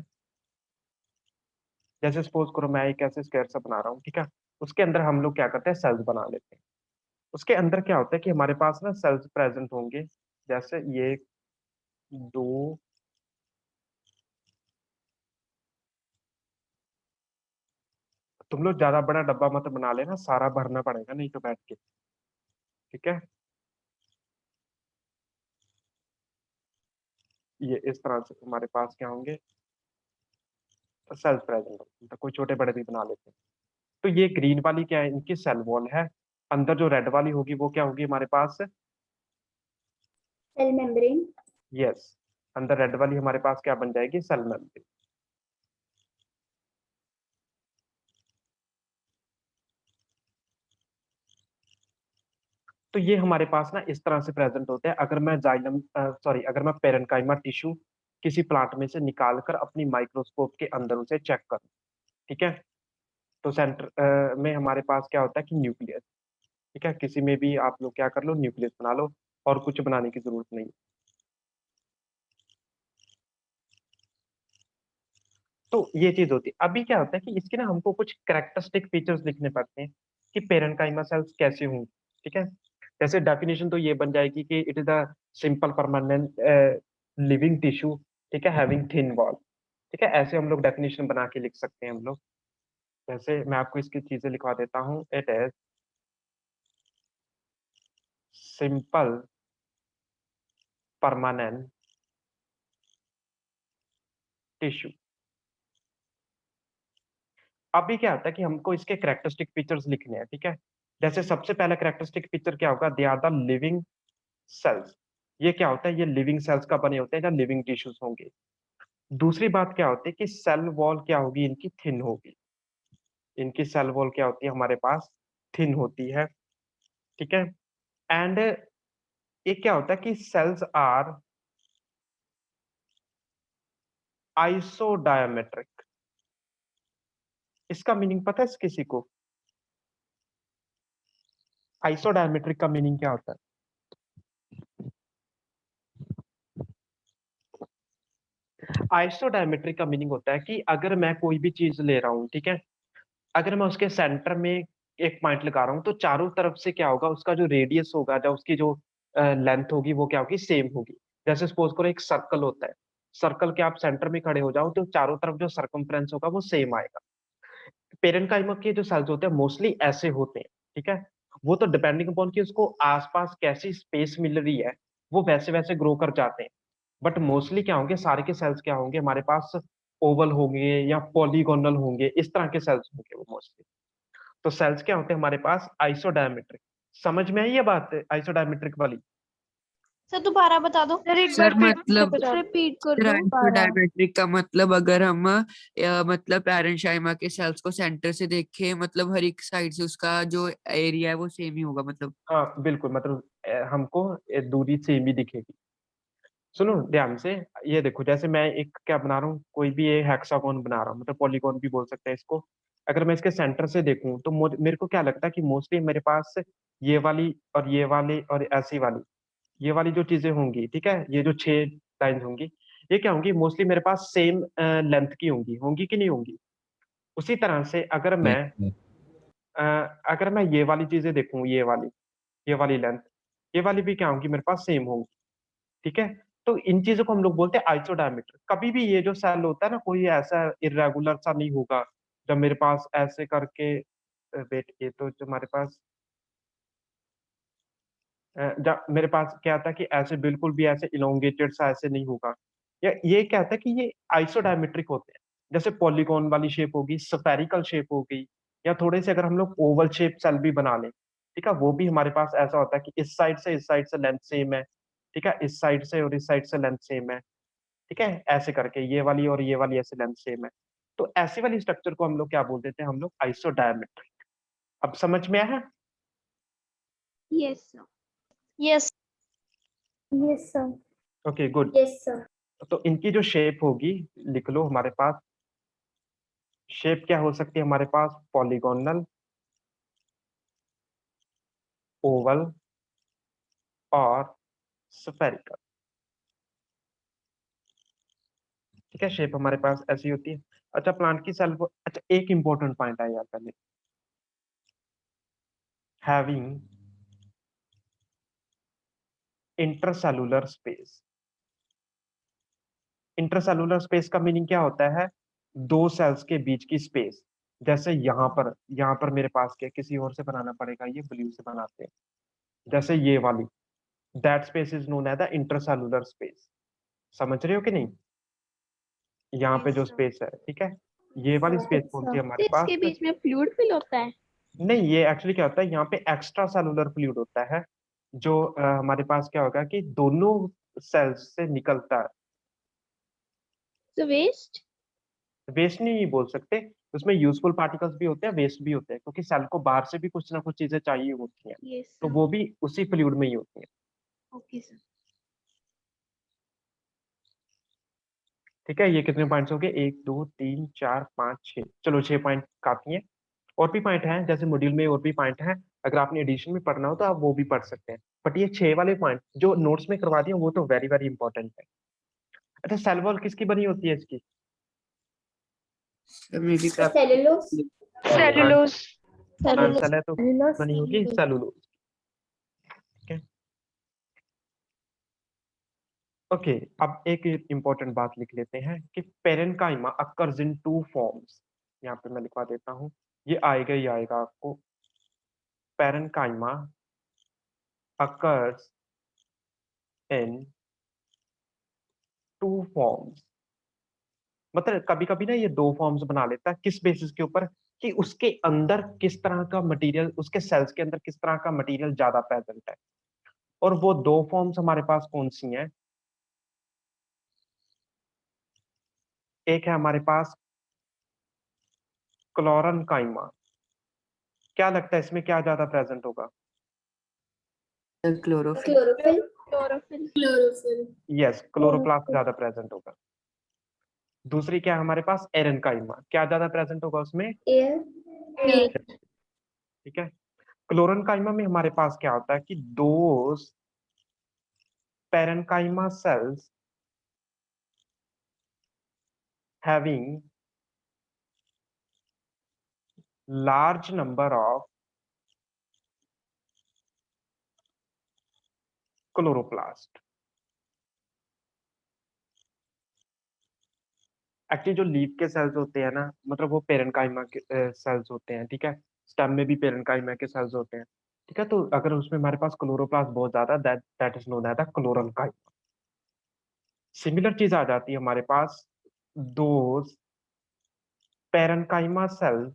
जैसे सपोज करो मैं एक ऐसे स्क्वायर सा बना रहा हूँ, ठीक है? उसके अंदर हम लोग क्या करते हैं, सेल्स बना लेते हैं। उसके अंदर क्या होता है कि हमारे पास ना सेल्स प्रेजेंट होंगे, जैसे ये 2, तुम लोग ज्यादा बड़ा डब्बा मत बना लेना, सारा भरना पड़ेगा नहीं तो बैठ के, ठीक है? ये इस तरह से हमारे पास क्या होंगे, सेल्स प्रेजेंट होंगे, तो कोई छोटे बड़े भी बना लेते हैं। तो ये ग्रीन वाली क्या है, इनकी सेल वॉल है। अंदर जो रेड वाली होगी वो क्या होगी हमारे पास? Cell membrane. यस, अंदर रेड वाली हमारे पास क्या बन जाएगी, सेल मेम्ब्रेन। तो ये हमारे पास ना इस तरह से प्रेजेंट होते हैं। अगर मैं जाइलम सॉरी अगर मैं पेरेन्काइमा टिश्यू किसी प्लांट में से निकाल कर अपनी माइक्रोस्कोप के अंदर उसे चेक करूं, ठीक है? तो सेंटर में हमारे पास क्या होता है कि न्यूक्लियस, ठीक है? किसी में भी आप लोग क्या कर लो, न्यूक्लियस बना लो, और कुछ बनाने की जरूरत नहीं। तो ये चीज होती है। अभी क्या होता है कि इसके ना हमको कुछ कैरेक्टरिस्टिक फीचर्स लिखने पड़ते हैं कि पेरेन्काइमा सेल्स कैसे होंगे, ठीक है? जैसे डेफिनेशन तो ये बन जाएगी कि it is a simple permanent living tissue, ठीक है, हैविंग थिन वॉल, ठीक है? ऐसे हम लोग डेफिनेशन बना के लिख सकते हैं हम लोग। जैसे मैं आपको इसकी चीजें लिखवा देता हूँ, it is simple permanent tissue. अभी क्या होता है कि हमको इसके कैरेक्टरिस्टिक फीचर्स लिखने हैं, ठीक है? जैसे सबसे पहला कैरेक्टरिस्टिक फीचर क्या होगा, they are the living cells. ये क्या होता है, ये लिविंग सेल्स का बने होते हैं या लिविंग टिश्यूज होंगे। दूसरी बात क्या होती है कि सेल वॉल क्या होगी, इनकी थिन होगी। इनकी सेल वॉल क्या होती है हमारे पास, थिन होती है, ठीक है? एंड ये क्या होता है कि सेल्स आर आइसोडायमेट्रिक। इसका मीनिंग पता है किसी को? आइसोडायमेट्रिक का मीनिंग क्या होता है? आइसोडायमेट्रिक का मीनिंग होता है कि अगर मैं कोई भी चीज ले रहा हूँ, ठीक है, अगर मैं उसके सेंटर में एक पॉइंट लगा रहा हूँ तो चारों तरफ से क्या होगा, उसका जो रेडियस होगा या उसकी जो लेंथ होगी वो क्या होगी, सेम होगी। जैसे सपोज करो एक सर्कल होता है, सर्कल के आप सेंटर में खड़े हो जाओ तो चारों तरफ जो सर्कमफ्रेंस होगा वो सेम आएगा। पेरेन्काइमा के जो सेल्स होते हैं मोस्टली ऐसे होते हैं, ठीक है? वो तो डिपेंडिंग अपॉन कि उसको आसपास कैसी स्पेस मिल रही है वो वैसे वैसे ग्रो कर जाते हैं। बट मोस्टली क्या होंगे, सारे के सेल्स क्या होंगे हमारे पास, ओवल होंगे या पॉलीगोनल होंगे, इस तरह के सेल्स होंगे वो मोस्टली। तो सेल्स क्या होते हैं हमारे पास, आइसोडायमेट्रिक। समझ में आई ये बात आइसोडायमेट्रिक वाली? सर दोबारा बता दो। सर एक सर बार फिर से मतलब बता दो। रिपीट कर सर दो। आइसोडायमेट्रिक का मतलब अगर हम मतलब पैरेन्काइमा के सेल्स को सेंटर से देखें, मतलब हर एक साइड से उसका जो एरिया है वो सेम ही होगा मतलब। हाँ बिल्कुल, मतलब हमको दूरी सेम ही दिखेगी। सुनो ध्यान से, ये देखो जैसे मैं एक क्या बना रहा हूँ, कोई भी ये हेक्सागोन बना रहा हूँ, मतलब पॉलीगोन भी बोल सकते हैं इसको। अगर मैं इसके सेंटर से देखूं तो मेरे को क्या लगता है कि मोस्टली मेरे पास ये वाली और ये वाली और ऐसी वाली ये वाली जो चीजें होंगी, ठीक है, ये जो 6 लाइंस होंगी, ये क्या होंगी, मोस्टली मेरे पास सेम लेंथ की होंगी कि नहीं होंगी। उसी तरह से अगर मैं ये वाली चीजें देखूं, ये वाली लेंथ, ये वाली भी क्या होंगी, मेरे पास सेम होंगी, ठीक है। तो इन चीजों को हम लोग बोलते हैं आइसोडायमीटर। कभी भी ये जो सेल होता है ना, कोई ऐसा इरेगुलर सा नहीं होगा। जब मेरे पास ऐसे करके वेट, ये तो जो हमारे पास जब मेरे पास क्या था कि ऐसे बिल्कुल भी ऐसे इलोंगेटेड सा ऐसे नहीं होगा। या ये क्या था कि ये आइसोडायमेट्रिक होते हैं। जैसे पॉलीगॉन वाली शेप होगी, स्फेरिकल शेप हो गई, या थोड़े से अगर हम लोग ओवल शेप सेल भी बना लें, ठीक है, वो भी हमारे पास ऐसा होता है कि इस साइड से लेंथ सेम है, ठीक है, इस साइड से और इस साइड से लेंथ सेम है, ठीक है, ऐसे करके ये वाली और ये वाली ऐसे लेंथ सेम है। तो ऐसी वाली स्ट्रक्चर को हम लोग क्या बोल देते हैं, हम लोग आइसोडायमेट्रिक। अब समझ में आया? Yes sir. Yes. Yes, sir. Okay, good. Yes, sir. तो इनकी जो शेप होगी, लिख लो हमारे पास शेप क्या हो सकती है हमारे पास, पॉलीगोनल, ओवल और स्फेरिकल, ठीक है, शेप हमारे पास ऐसी होती है। अच्छा, प्लांट की सेल, अच्छा एक इंपॉर्टेंट पॉइंट है यार पहले, having intercellular space. Intercellular space का मीनिंग क्या होता है, दो सेल्स के बीच की स्पेस। जैसे यहाँ पर मेरे पास क्या, किसी और से बनाना पड़ेगा, ये ब्लू से बनाते हैं। जैसे ये वाली, that space is known as the intercellular space. समझ रहे हो कि नहीं? यहाँ पे जो स्पेस है, ठीक है, ये वाली स्पेस कौन सी है हमारे तो पास? इसके बीच में फ्लूइड फिल होता है। नहीं, ये एक्चुअली क्या होता है, यहाँ पे एक्स्ट्रा सेलुलर फ्लूइड होता है, जो हमारे पास क्या होगा कि दोनों सेल्स से निकलता है। तो वेस्ट। वेस्ट नहीं बोल सकते, उसमें यूजफुल पार्टिकल्स भी होते हैं, वेस्ट भी होते हैं, क्योंकि सेल को बाहर से भी कुछ ना कुछ चीजें चाहिए होती हैं, यस तो सर। वो भी उसी फ्लूइड में ही होती हैं, ओके सर। ठीक है। ये कितने पॉइंट्स हो गए, 1 2 3 4 5 6, चलो 6 पॉइंट काफी हैं। और भी पॉइंट हैं, जैसे मॉड्यूल में और भी पॉइंट हैं, अगर आपने एडिशन में पढ़ना हो तो आप वो भी पढ़ सकते हैं। बट ये 6 वाले पॉइंट जो नोट्स में करवा दिए वो तो वेरी वेरी इंपॉर्टेंट है। अच्छा, सेल वॉल किसकी बनी होती है इसकी? May be Cellulose. Cellulose. Cell है तो Cellulose. बनी होगी सेलुलोज, ठीक है। ओके, अब एक इंपॉर्टेंट बात लिख लेते हैं कि पेरेन्काइमा अकर्स इन 2 फॉर्म्स। यहाँ पे मैं लिखवा देता हूँ, ये आएगा ही आएगा आपको। Parenchyma occurs in 2 forms. मतलब कभी कभी ना ये 2 फॉर्म्स बना लेता है, किस बेसिस के ऊपर, कि उसके अंदर किस तरह का मटेरियल, उसके सेल्स के अंदर किस तरह का मटेरियल ज्यादा प्रेजेंट है। और वो 2 फॉर्म्स हमारे पास कौन सी हैं? एक है हमारे पास क्लोरेन्काइमा। क्या लगता है इसमें क्या ज्यादा प्रेजेंट होगा? Chlorophyll. Chlorophyll. Chlorophyll. Yes, chloroplast ज्यादा प्रेजेंट होगा। दूसरी क्या है हमारे पास, एरेन्काइमा। क्या ज्यादा प्रेजेंट होगा उसमें? Air. ठीक है। क्लोरेन्काइमा में हमारे पास क्या होता है कि those parenchyma cells having large number of chloroplast. Actually जो लीफ के सेल्स होते हैं ना, मतलब वो पेरेन्काइमा के सेल्स होते हैं, ठीक है। स्टेम में भी पेरेन्काइमा के सेल्स होते हैं, ठीक है। तो अगर उसमें हमारे पास क्लोरोप्लास्ट बहुत ज्यादा, that is known as the chlorenchyma. Similar चीज आ जाती है हमारे पास, those parenchyma cells,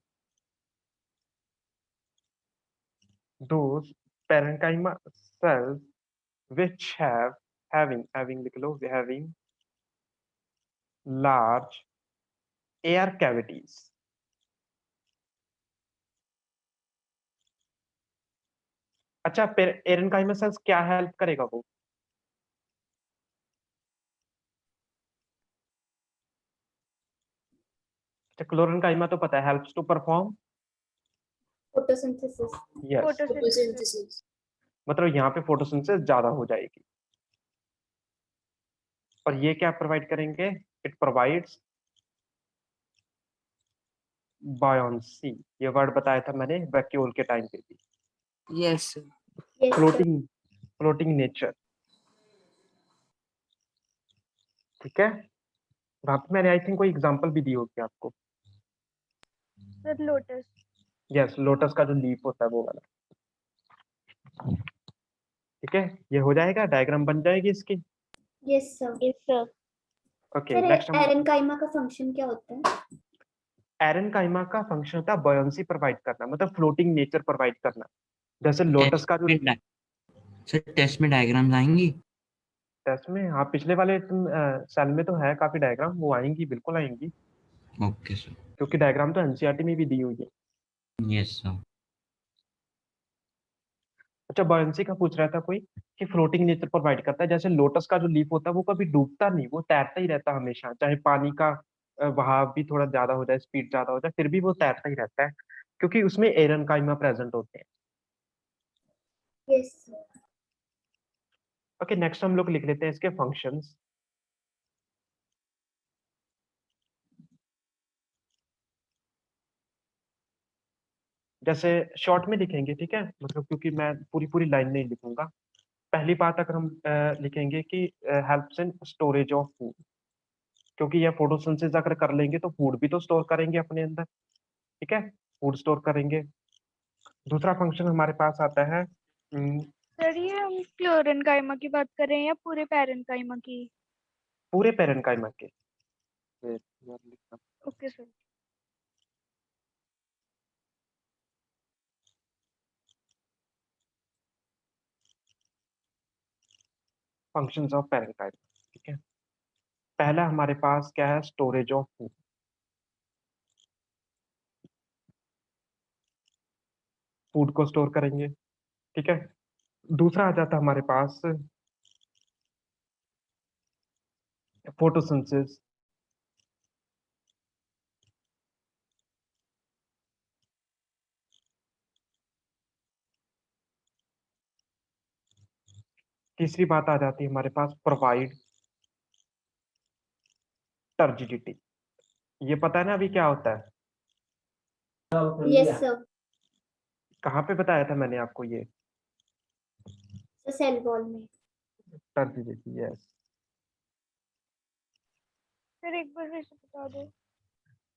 those parenchyma cells which having लिख लो, having large air cavities। अच्छा, पेरेन्काइमा सेल्स क्या हेल्प करेगा वो? अच्छा, क्लोरेन्काइमा तो पता है, helps to perform, Photosynthesis. Yes, photosynthesis. मतलब यहाँ पे फोटोसिंथेसिस ज्यादा हो जाएगी, और ये क्या प्रोवाइड करेंगे? It provides buoyancy. ये वर्ड बताया था मैंने वैक्यूल के टाइम पे भी। Yes Yes, sir. Floating nature, ठीक है। वहां पे मैंने आई थिंक कोई एग्जांपल भी दी होगी आपको। Sir lotus. यस, लोटस का जो लीफ होता है वो वाला, ठीक है। ये हो जाएगा, डायग्राम बन जाएगी इसकी। Yes, sir. Yes, sir. Okay, sir next हम एरन काइमा का फंक्शन क्या होता है? एरन काइमा का फंक्शन होता है बॉयंसी प्रोवाइड करना, मतलब फ्लोटिंग नेचर प्रोवाइड करना। जैसे लोटस का जो सर टेस्ट में डायग्राम्स आएंगी? टेस्ट में, हाँ पिछले वाले सेल में तो है काफी डायग्राम, वो आएंगी, बिल्कुल आएंगी, ओके सर। क्योंकि डायग्राम तो एनसीईआरटी में भी दी हुई है। Yes sir. अच्छा, बॉयंसी का पूछ रहा था कोई कि फ्लोटिंग नेचर प्रोवाइड करता है। जैसे लोटस का जो लीफ होता है वो कभी डूबता नहीं, वो तैरता ही रहता है हमेशा, चाहे पानी का बहाव भी थोड़ा ज्यादा हो जाए, स्पीड ज्यादा हो जाए, फिर भी वो तैरता ही रहता है, क्योंकि उसमें एरन काइमा प्रेजेंट होते हैं। Yes, sir. ओके, नेक्स्ट हम लोग लिख लेते हैं इसके फंक्शंस। जैसे शॉर्ट में लिखेंगे, ठीक है, मतलब क्योंकि मैं पूरी पूरी लाइन नहीं लिखूंगा। पहली बात अगर हम लिखेंगे कि helps in storage of food, क्योंकि ये फोटोसिंथेसिस अगर कर लेंगे तो फूड भी तो स्टोर करेंगे अपने अंदर, ठीक है, फूड स्टोर करेंगे। दूसरा फंक्शन हमारे पास आता है सर ये हम क्लोरेनकाइमा की बात कर रहे हैं या पूरे पैरेनकाइमा की? पूरे पेरेन्काइमा के। Wait, यार लिखना। Okay sir. Functions of parenchyma, ठीक है। पहला हमारे पास क्या है? स्टोरेज ऑफ फूड, फूड को स्टोर करेंगे, ठीक है। दूसरा आ जाता है हमारे पास फोटोसिंथेसिस, तीसरी बात आ जाती है हमारे पास प्रोवाइड टर्जिडिटी। ये पता है ना अभी क्या होता है? Yes, sir. कहाँ पे बताया था मैंने आपको ये? So cell wall में. Turgidity, yes. सर एक बार फिर से बता दो।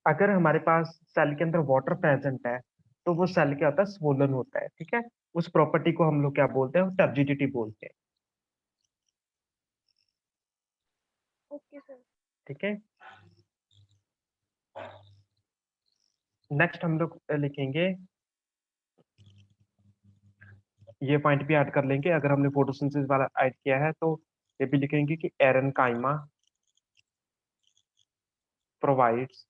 अगर हमारे पास सेल के अंदर वाटर प्रेजेंट है तो वो सेल क्या होता है? स्वोलन होता है, ठीक है। उस प्रॉपर्टी को हम लोग क्या बोलते हैं? टर्जिडिटी बोलते हैं, ओके सर। ठीक है। नेक्स्ट हम लोग लिखेंगे, ये पॉइंट भी ऐड कर लेंगे अगर हमने फोटोसिंथेसिस वाला ऐड किया है तो। ये भी लिखेंगे कि एरन काइमा प्रोवाइड्स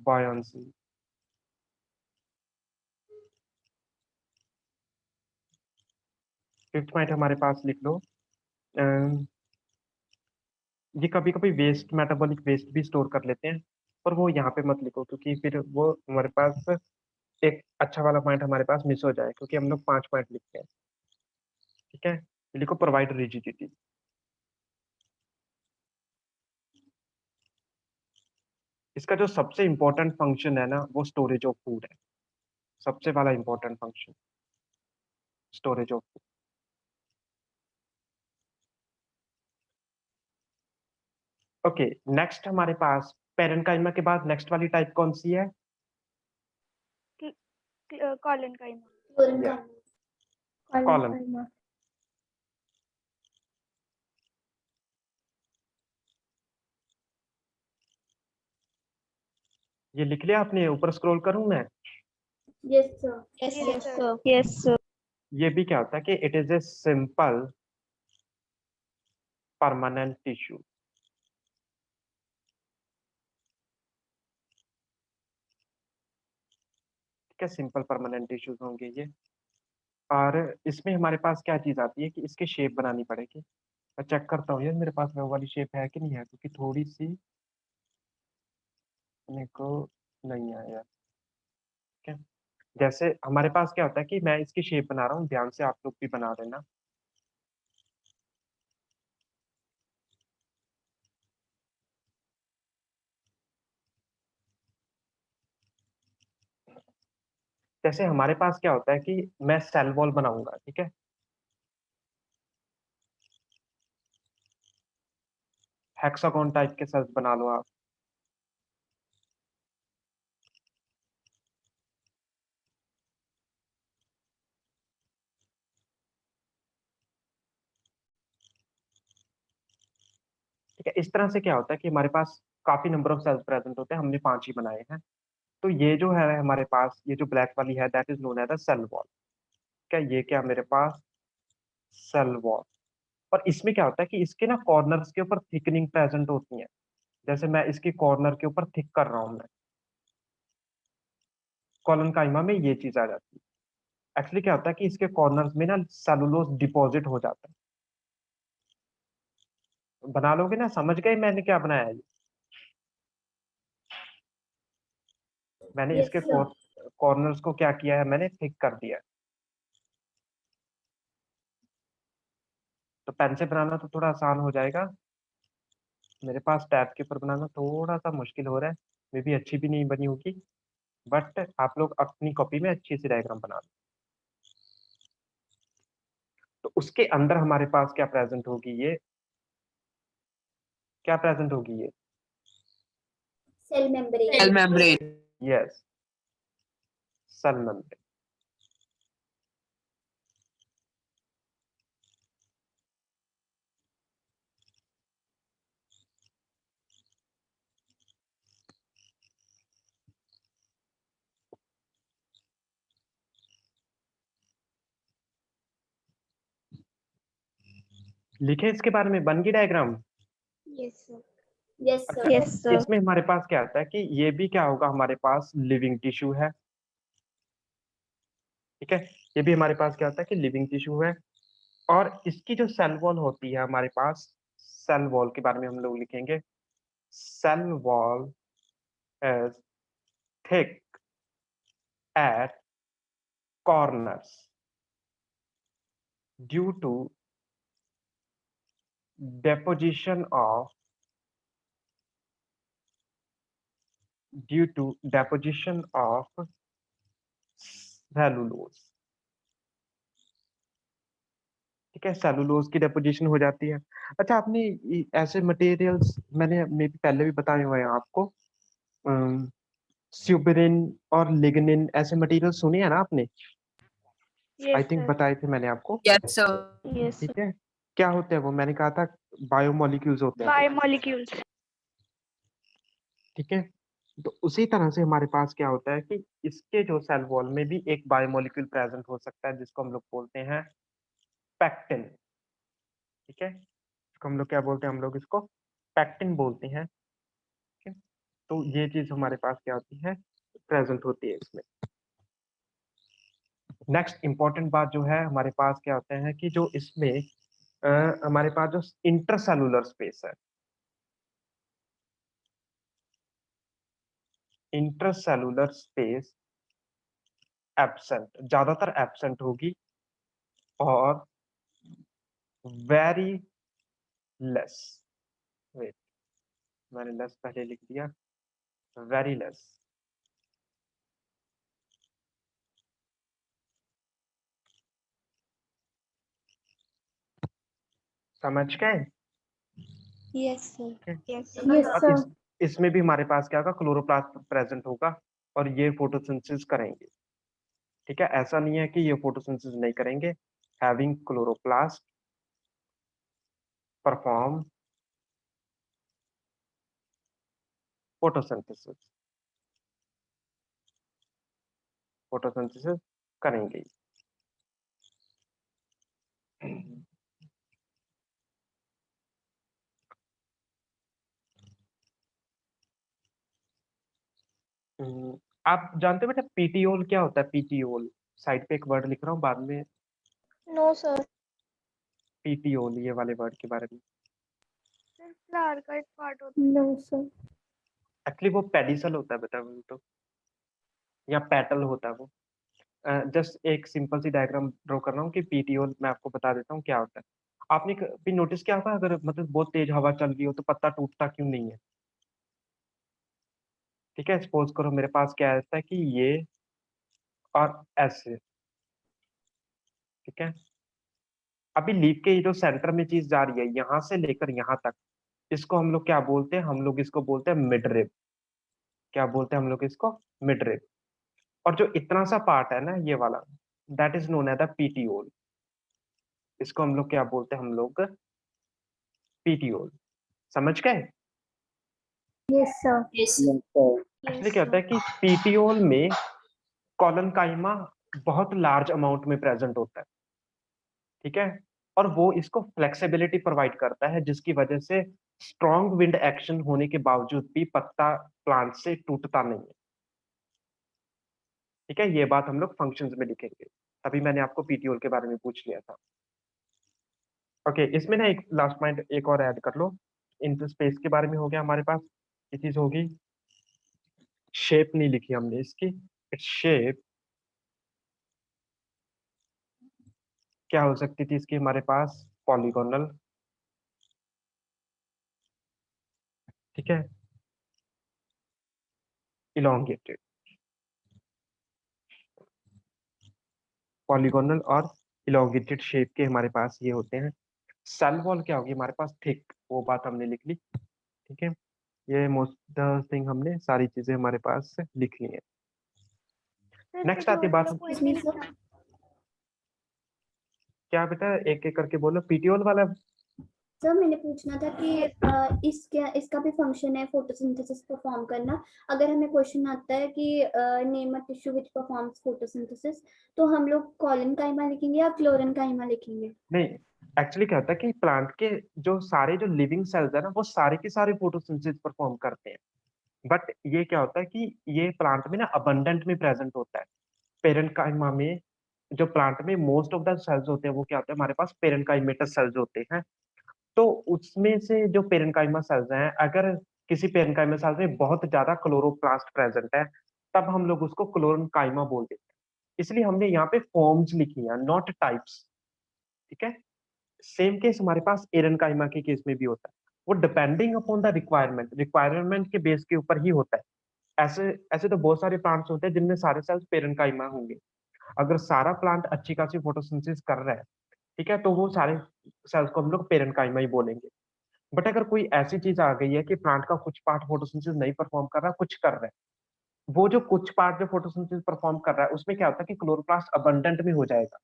बायोन्सी। फिफ्थ पॉइंट हमारे पास लिख लो, ये कभी कभी वेस्ट, मेटाबॉलिक वेस्ट भी स्टोर कर लेते हैं, पर वो यहाँ पे मत लिखो, क्योंकि फिर वो हमारे पास एक अच्छा वाला पॉइंट हमारे पास मिस हो जाए, क्योंकि हम लोग 5 पॉइंट लिखते हैं, ठीक है। लिखो प्रोवाइड रिजिडिटी। इसका जो सबसे इंपॉर्टेंट फंक्शन है ना, वो स्टोरेज ऑफ फूड है, सबसे वाला important function, storage of food. Okay, next हमारे पास पेरेन्काइमा के बाद नेक्स्ट वाली टाइप कौन सी है? कॉलेनकाइमा। Parenchyma. कॉलम। Parenchyma. ये लिख लिया आपने? ऊपर स्क्रॉल करूं मैं? Yes, sir. Yes, Yes, yes, sir. sir. Yes, sir. ये भी क्या होता है कि it is a simple permanent tissue, ठीक है। सिंपल परमानेंट टिश्यूज होंगे ये। और इसमें हमारे पास क्या चीज आती है कि इसकी शेप बनानी पड़ेगी। मैं चेक करता हूँ यार मेरे पास वो वाली शेप है कि नहीं है, क्योंकि थोड़ी सी मेरे को नहीं है यार, ठीक है। जैसे हमारे पास क्या होता है कि मैं इसकी शेप बना रहा हूँ, ध्यान से आप लोग भी बना देना। जैसे हमारे पास क्या होता है कि मैं सेल वॉल बनाऊंगा, ठीक है, हेक्सागोन टाइप के सेल्स बना लो आप। ठीक है, इस तरह से क्या होता है कि हमारे पास काफी नंबर ऑफ सेल्स प्रेजेंट होते हैं, हमने 5 ही बनाए हैं। तो ये जो है हमारे पास, ये जो ब्लैक वाली है, that is known as the cell wall. क्या ये क्या मेरे पास सेल वॉल। और इसमें क्या होता है कि इसके ना कॉर्नर्स के ऊपर थिकनिंग प्रेजेंट होती है। जैसे मैं इसकी कॉर्नर के ऊपर थिक कर रहा हूँ, मैं कॉलन काइमा में ये चीज आ जाती है। एक्चुअली क्या होता है कि इसके कॉर्नर्स में ना सेलुलोज डिपॉजिट हो जाता है। बना लोगे ना, समझ गए मैंने क्या बनाया है? मैंने Yes, इसके sir. कॉर्नर्स को क्या किया है, मैंने थिक कर दिया है। तो पेन से बनाना तो थोड़ा आसान हो जाएगा, मेरे पास टैब के ऊपर बनाना थोड़ा सा मुश्किल हो रहा है, मे भी अच्छी भी नहीं बनी होगी, बट आप लोग अपनी कॉपी में अच्छी सी डायग्राम बना लो। तो उसके अंदर हमारे पास क्या प्रेजेंट होगी, ये क्या प्रेजेंट होगी, ये Cell membrane. Cell membrane. Yes, cell membrane. लिखे इसके बारे में, बन गई diagram. Yes, sir. Yes, sir. अच्छा, Yes, sir. इसमें हमारे पास क्या आता है कि ये भी क्या होगा, हमारे पास लिविंग टिश्यू है, ठीक है, ये भी हमारे पास क्या होता है कि लिविंग टिश्यू है। और इसकी जो सेल वॉल होती है हमारे पास, सेल वॉल के बारे में हम लोग लिखेंगे, cell wall is thick at corners due to deposition of cellulose। ठीक है, सेलुलोज की डेपोजिशन हो जाती है। अच्छा, आपने ऐसे मटेरियल्स मैंने मे बी पहले भी बताए हुए हैं आपको, स्यूबेरिन और लिग्निन, ऐसे मटेरियल सुने हैं ना आपने? आई यस थिंक सर। बताए थे मैंने आपको। Yes sir. Yes, sir. ठीक है, क्या होते हैं वो, मैंने कहा था बायोमोलिक्यूल्स होते हैं वो। बायोमोलिक्यूल्स। ठीक है, तो उसी तरह से हमारे पास क्या होता है कि इसके जो सेल वॉल में भी एक बायोमोलिक्यूल प्रेजेंट हो सकता है, जिसको हम लोग बोलते हैं पैक्टिन। ठीक है, इसको हम लोग क्या बोलते हैं, हम लोग इसको पैक्टिन बोलते हैं। ठीक है, तो ये चीज हमारे पास क्या होती है, प्रेजेंट होती है इसमें। नेक्स्ट इंपॉर्टेंट बात जो है, हमारे पास क्या होते हैं कि जो इसमें हमारे पास जो इंटरसेलुलर स्पेस है, इंटरसेलुलर स्पेस एब्सेंट, ज्यादातर एब्सेंट होगी, और वेरी लेस, वेट, मैंने लेस पहले लिख दिया, वेरी लेस। समझ गए? Yes, sir. यस Yes, और sir. इसमें भी हमारे पास क्या होगा, क्लोरोप्लास्ट प्रेजेंट होगा, और ये फोटोसिंथेसिस करेंगे। ठीक है, ऐसा नहीं है कि ये फोटोसिंथेसिस नहीं करेंगे, having chloroplast perform photosynthesis, photosynthesis करेंगे। आप जानते हो बेटा पीटीओल क्या होता है? पीटीओल, साइड पे एक वर्ड लिख रहा हूँ, बाद में No, sir. पीटीओल ये वाले वर्ड के बारे में। सर फ्लावर का एक पार्ट होता है। No, sir. एक्चुअली वो पेडिसल होता है बेटा, वो तो, या पेटल होता है वो। जस्ट एक सिंपल सी डायग्राम ड्रॉ कर रहा हूँ कि पीटीओल, मैं आपको बता देता हूँ क्या होता है। आपने कभी नोटिस किया होगा, अगर मतलब बहुत तेज हवा चल रही हो तो पत्ता टूटता क्यों नहीं है? ठीक है, सपोज करो मेरे पास क्या ऐसा है कि ये और ऐसे, ठीक है। अभी लीफ के जो सेंटर में चीज जा रही है यहाँ से लेकर यहाँ तक, इसको हम लोग क्या बोलते हैं? हम लोग इसको बोलते हैं मिड रिब। क्या बोलते हैं हम लोग इसको? Midrib. और जो इतना सा पार्ट है ना, ये वाला, that is known as the petiole. इसको हम लोग क्या बोलते हैं? हम लोग पीटियोल। समझ गए? Yes, sir. एक्चुअली क्या होता है कि पीटियोल में कॉलनकाइमा बहुत लार्ज अमाउंट में प्रेजेंट होता है, ठीक है। और वो इसको फ्लेक्सिबिलिटी प्रोवाइड करता है, जिसकी वजह से स्ट्रॉन्ग विंड एक्शन होने के बावजूद भी पत्ता प्लांट से टूटता नहीं है, ठीक है। ये बात हम लोग फंक्शंस में लिखेंगे, तभी मैंने आपको पीटीओल के बारे में पूछ लिया था। ओके, इसमें ना एक लास्ट पॉइंट एक और ऐड कर लो। इंटरस्पेस के बारे में हो गया हमारे पास, ये चीज होगी। शेप नहीं लिखी हमने इसकी। शेप क्या हो सकती थी इसकी हमारे पास? पॉलीगोनल, ठीक है, इलोंगेटेड। पॉलीगोनल और इलोंगेटेड शेप के हमारे पास ये होते हैं। सेल वॉल क्या होगी हमारे पास? थिक, वो बात हमने लिख ली, ठीक है। ये मोस्ट द थिंग हमने सारी चीजें हमारे पास लिख ली है। सर नेक्स्ट आती पेट्रोल बात, वाला पॉइंट Excuse me, नहीं sir. लिखा। क्या बेटा? एक एक करके बोलो। पीटीओल वाला सर मैंने पूछना था कि इसका भी फंक्शन है फोटोसिंथेसिस परफॉर्म करना। अगर हमें क्वेश्चन आता है कि name a tissue which performs photosynthesis, तो हम लोग कॉलनकाइमा लिखेंगे या फ्लोरेनकाइमा लिखेंगे? नहीं, एक्चुअली क्या होता है कि प्लांट के जो सारे जो लिविंग सेल्स है ना, वो सारे के सारे फोटोसिंथेसिस परफॉर्म करते हैं। बट ये क्या होता है कि ये प्लांट में ना अबंडेंट में प्रेजेंट होता है। पेरेंकाइमा में जो प्लांट में मोस्ट ऑफ द सेल्स होते हैं, वो क्या होते हैं हमारे पास? पेरेंकाइमेटस सेल्स होते हैं। तो उसमें से जो पेरेंकाइमा सेल्स हैं, अगर किसी पेरेंकाइमा सेल्स में बहुत ज्यादा क्लोरोप्लास्ट प्रेजेंट है, तब हम लोग उसको क्लोरेनकाइमा बोल देते हैं। इसलिए हमने यहाँ पे फॉर्म्स लिखी हैं, नॉट टाइप्स, ठीक है। सेम केस हमारे पास एरनकाइमा के केस में भी होता है। वो depending upon the requirement, requirement के बेस के ऊपर ही होता है। ऐसे ऐसे तो बहुत सारे प्लांट्स होते हैं जिनमें सारे सेल्स पेरेंकाइमा होंगे। अगर सारा प्लांट अच्छी खासी फोटोसिंथेसिस कर रहा है, ठीक है, तो वो सारे सेल्स को हम लोग पेरेंकाइमा ही बोलेंगे। बट अगर कोई ऐसी चीज आ गई है कि प्लांट का कुछ पार्ट फोटोसिंथेसिस नहीं परफॉर्म कर रहा, कुछ कर रहा है, वो जो कुछ पार्ट जो फोटोसिंथेसिस परफॉर्म कर रहा है, उसमें क्या होता है कि क्लोरोप्लास्ट अबंडेंट में हो जाएगा,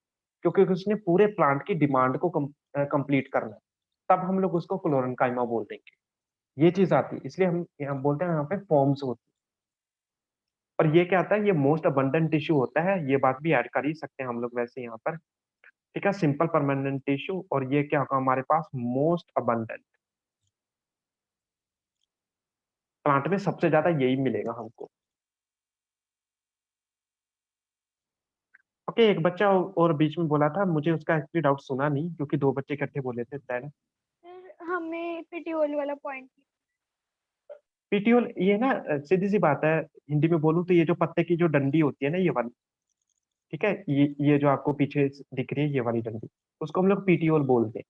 क्योंकि उसने पूरे प्लांट की डिमांड को कंप्लीट करना है। तब हम लोग उसको क्लोरेनकाइमा बोल देंगे। ये चीज आती है, इसलिए हम यहाँ बोलते हैं यहाँ पे फॉर्म्स होती है। और ये क्या आता है? ये मोस्ट अबंडेंट टिश्यू होता है, ये बात भी ऐड कर ही सकते हैं हम लोग वैसे यहाँ पर, ठीक है। सिंपल परमानेंट टिश्यू, और ये क्या होगा हमारे पास? Most abundant. प्लांट में सबसे ज्यादा यही मिलेगा हमको। ओके, एक बच्चा और बीच में बोला था, मुझे उसका एक्चुअली डाउट सुना नहीं, क्योंकि दो बच्चे इकट्ठे बोले थे। देन सर हमें पेट्रोल वाला पॉइंट। पीटीओल, ये ना सीधी सी बात है, हिंदी में बोलूं तो ये जो पत्ते की जो डंडी होती है ना, ये वाली, ठीक है, ये जो आपको पीछे दिख रही है, ये वाली डंडी, उसको हम लोग पीटीओल बोलते हैं,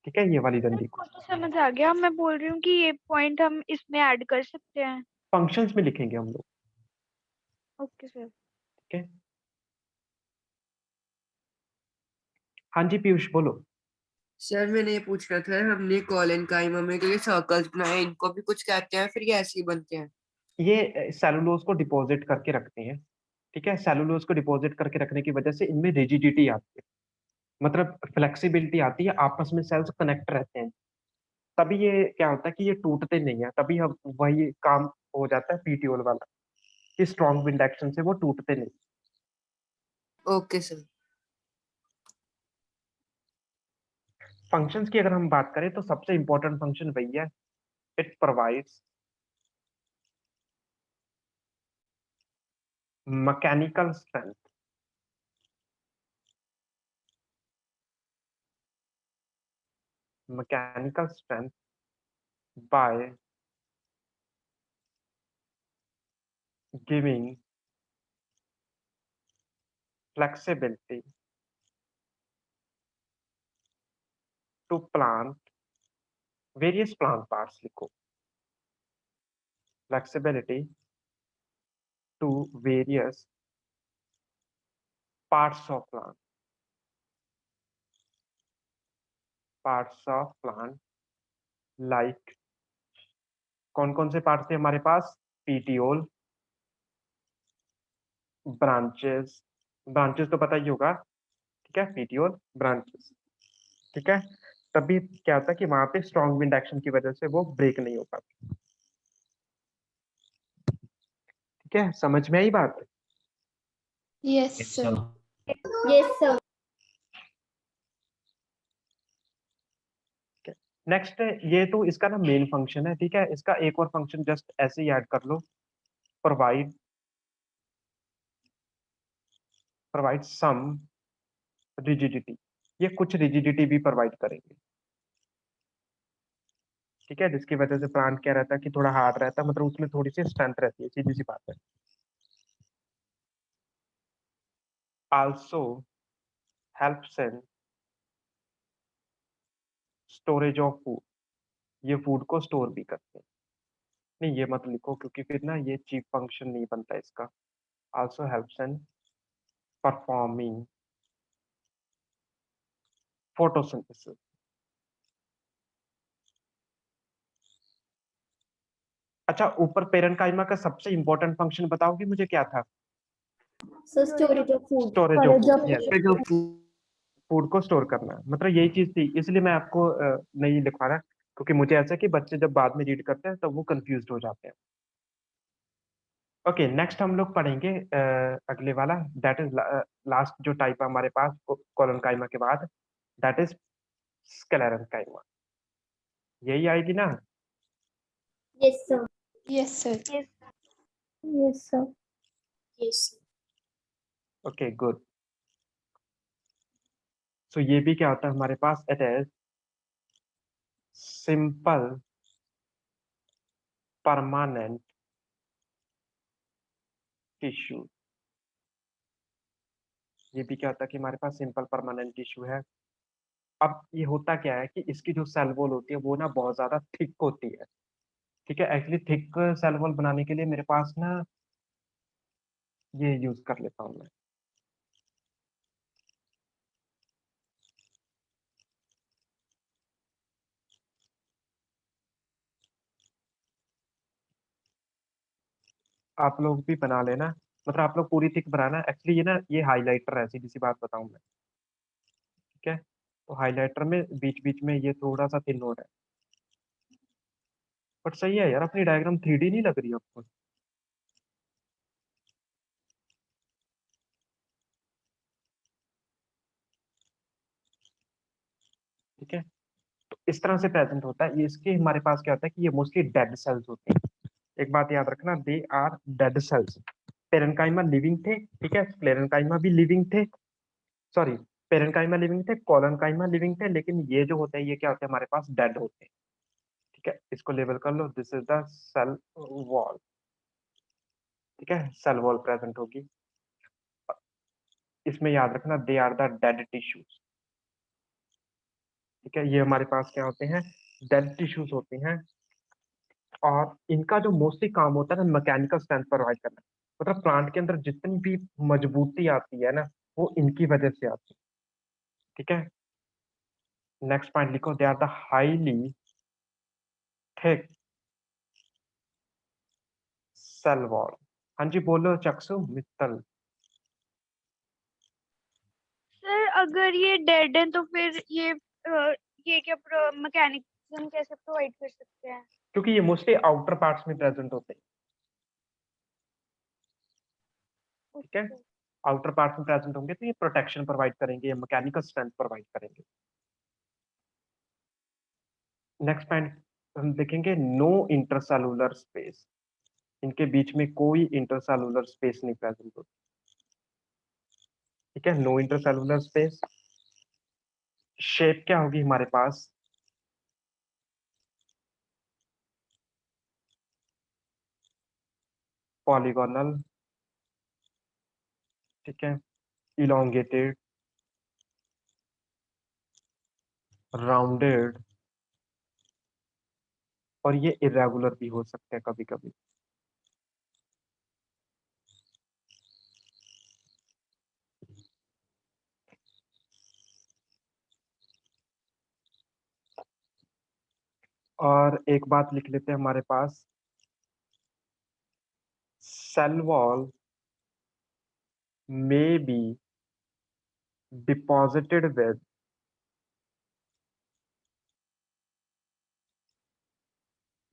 ठीक है, ये वाली सर डंडी को। वो तो समझ आ गया, मैं बोल रही हूँ कि ये पॉइंट हम इसमें ऐड कर सकते हैं। फंक्शंस में लिखेंगे हम लोग, ओके सर। ठीक है। हाँ जी पीयूष बोलो। सर मैंने ये पूछना था, हमने कॉलनकाइमा में जो ये सर्कल्स बनाए इनको भी कुछ कहते हैं फिर ये ऐसे ही बनते हैं? ये सेलुलोज को डिपॉजिट करके रखते हैं, ठीक है। सेलुलोज को डिपॉजिट करके रखने की वजह से इनमें रिजिडिटी आती है, मतलब फ्लेक्सिबिलिटी आती है, आपस में सेल्स कनेक्ट रहते हैं। तभी ये क्या होता है कि ये टूटते नहीं है, तभी हम वही काम हो जाता है पीटीओल वाला, कि स्ट्रॉन्ग विंड एक्शन से वो टूटते नहीं। Okay sir. फंक्शंस की अगर हम बात करें तो सबसे इंपॉर्टेंट फंक्शन वही है, it provides mechanical strength, mechanical strength by giving flexibility to plant various plant parts. लिखो flexibility to various parts of plant. Parts of plant like कौन कौन से पार्ट थे हमारे पास? पीटियोल, ब्रांचेस, ब्रांचेस तो पता ही होगा, ठीक है, पीटियोल, ब्रांचेस, ठीक है। तभी क्या होता है कि वहां पे स्ट्रॉन्ग विंड एक्शन की वजह से वो ब्रेक नहीं हो पाती, ठीक है, समझ में आई बात? Yes, Yes, sir. sir. Yes, sir. Next ये तो इसका ना मेन फंक्शन है, ठीक है। इसका एक और फंक्शन जस्ट ऐसे ही ऐड कर लो, प्रोवाइड सम रिजिडिटी। ये कुछ रिजिडिटी भी प्रोवाइड करेंगे, ठीक है, जिसकी वजह से प्लांट क्या रहता है कि थोड़ा हार्ड रहता है, मतलब उसमें थोड़ी सी स्ट्रेंथ रहती है, सीधी सी बात है। Also helps in storage of food, ये फूड को स्टोर भी करते हैं। नहीं, ये मत लिखो क्योंकि फिर ना ये चीफ फंक्शन नहीं बनता इसका। Also helps in performing photosynthesis. अच्छा, ऊपर पेरेन्काइमा का सबसे इंपॉर्टेंट फंक्शन बताओगे मुझे क्या था? So storage of food. Storage of food, yes, Storage of food. Food को स्टोर करना, मतलब यही चीज थी, इसलिए मैं आपको नहीं लिखवा रहा, क्योंकि मुझे ऐसा है कि बच्चे जब बाद में रीड करते हैं तब वो कंफ्यूज हो जाते हैं। ओके, नेक्स्ट हम लोग पढ़ेंगे अगले वाला, दैट इज लास्ट जो टाइप है हमारे पास कोलोनकाइमा के बाद, दैट इज स्क्लेरेंकाइमा। यही आएगी ना? Yes, sir. Yes, sir. Yes. Yes, sir. Yes. Okay, good. So ये भी क्या होता है हमारे पास? It is simple permanent tissue. ये भी क्या होता है कि हमारे पास सिंपल परमानेंट टिश्यू है। अब ये होता क्या है कि इसकी जो सेल वॉल होती है वो ना बहुत ज्यादा थिक होती है, ठीक है। एक्चुअली थिक सेल वॉल बनाने के लिए मेरे पास ना ये यूज कर लेता हूँ मैं। आप लोग भी बना लेना, मतलब आप लोग पूरी थिक बनाना। एक्चुअली ये ना ये हाइलाइटर है, सीधी सी बात बताऊं मैं, ठीक है। तो हाइलाइटर में बीच बीच में ये थोड़ा सा थिन हो रहा है, बट सही है यार, अपनी डायग्राम 3D नहीं लग रही आपको? ठीक है, तो इस तरह से प्रेजेंट होता है ये। इसके हमारे पास क्या होता है कि ये मोस्टली डेड सेल्स होते हैं। एक बात याद रखना, they are dead cells. Parenchyma living थे, ठीक है, स्क्लेरेन्काइमा भी लिविंग थे, सॉरी, पेरेन्काइमा लिविंग थे, कोलोनकाइमा लिविंग थे, लेकिन ये जो होते हैं ये क्या होते हैं हमारे पास? डेड होते हैं, ठीक है। इसको लेबल कर लो, this is the cell wall, ठीक है, सेल वॉल प्रेजेंट होगी। इसमें याद रखना, they are the dead tissues, ठीक है। ये हमारे पास क्या होते हैं? डेड टिश्यूज होते हैं, और इनका जो मोस्टली काम होता है ना, मैकेनिकल स्ट्रेंथ प्रोवाइड करना। मतलब प्लांट के अंदर जितनी भी मजबूती आती है ना, वो इनकी वजह से आती है, ठीक है। नेक्स्ट पॉइंट लिखो, they are the highly thick cell wall. हाँ जी, बोलो चक्षु मित्तल। सर अगर ये डेड है तो फिर ये क्या मैकेनिज्म कैसे प्रोवाइड कर सकते हैं? क्योंकि ये मोस्टली आउटर पार्ट्स में प्रेजेंट होते हैं, ठीक है। आउटर पार्ट्स में प्रेजेंट होंगे तो ये प्रोटेक्शन प्रोवाइड करेंगे, ये मैकेनिकल स्ट्रेंथ प्रोवाइड करेंगे। नेक्स्ट पॉइंट हम देखेंगे, नो इंटरसेलुलर स्पेस। इनके बीच में कोई इंटरसेलुलर स्पेस नहीं प्रेजेंट होती, ठीक है, नो इंटरसेलुलर स्पेस। शेप क्या होगी हमारे पास? पॉलीगोनल, ठीक है, इलोंगेटेड, राउंडेड, और ये इरेगुलर भी हो सकते हैं कभी कभी। और एक बात लिख लेते हैं हमारे पास, cell wall may be deposited with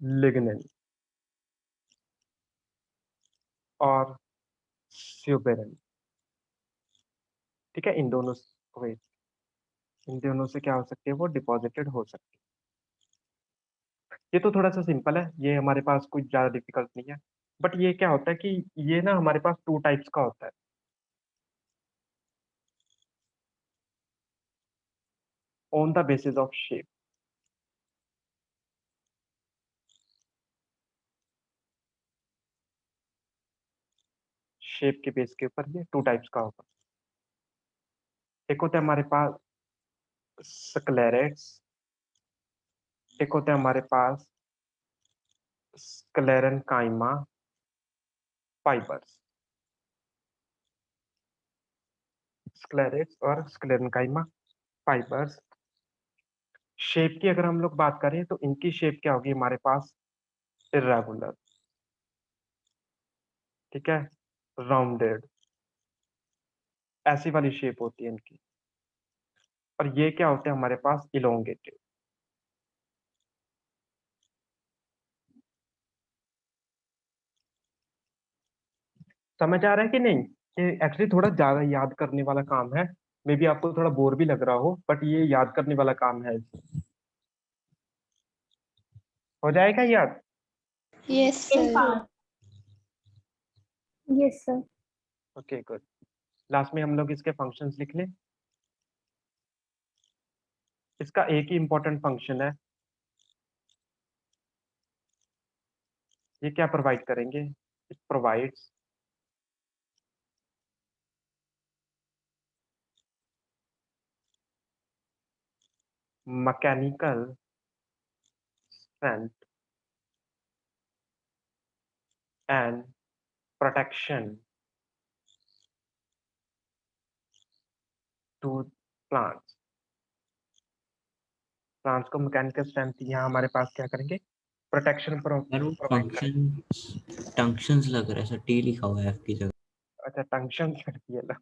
lignin और suberin। ठीक है, इन दोनों wait, इन दोनों से क्या हो सकती है, वो डिपॉजिटेड हो सकती है। ये तो थोड़ा सा सिंपल है, ये हमारे पास कुछ ज्यादा डिफिकल्ट नहीं है। बट ये क्या होता है कि ये ना हमारे पास टू टाइप्स का होता है। On the basis of shape, shape के बेस के ऊपर ये टू टाइप्स का होगा। एक होता है हमारे पास स्क्लेरेट्स, एक होता है हमारे पास स्क्लेरेनकाइमा फाइबर्स। स्क्लेरेट्स और स्क्लेरेनकाइमा फाइबर्स। शेप की अगर हम लोग बात करें तो इनकी शेप क्या होगी हमारे पास, इर्रेगुलर, ठीक है, राउंडेड, ऐसी वाली शेप होती है इनकी। और ये क्या होते हैं हमारे पास, इलोंगेटेड। समझ आ रहा है कि नहीं? ये एक्चुअली थोड़ा ज्यादा याद करने वाला काम है। मे बी आपको थोड़ा बोर भी लग रहा हो, बट ये याद करने वाला काम है। हो जाएगा याद? Yes, sir. Yes, sir. Okay good. Last में हम लोग इसके फंक्शंस लिख लें। इसका एक ही इंपॉर्टेंट फंक्शन है, ये क्या प्रोवाइड करेंगे, it provides mechanical strength and protection to plants. Plants को मैकेनिकल स्ट्रेंथ यहाँ हमारे पास क्या करेंगे, प्रोटेक्शन यार वो प्रोवाइड करेंगे। फंक्शन टंक्शंस लग रहा है सर, टी लिखा हुआ है एफ की जगह। अच्छा, टंक्शन करती है ना।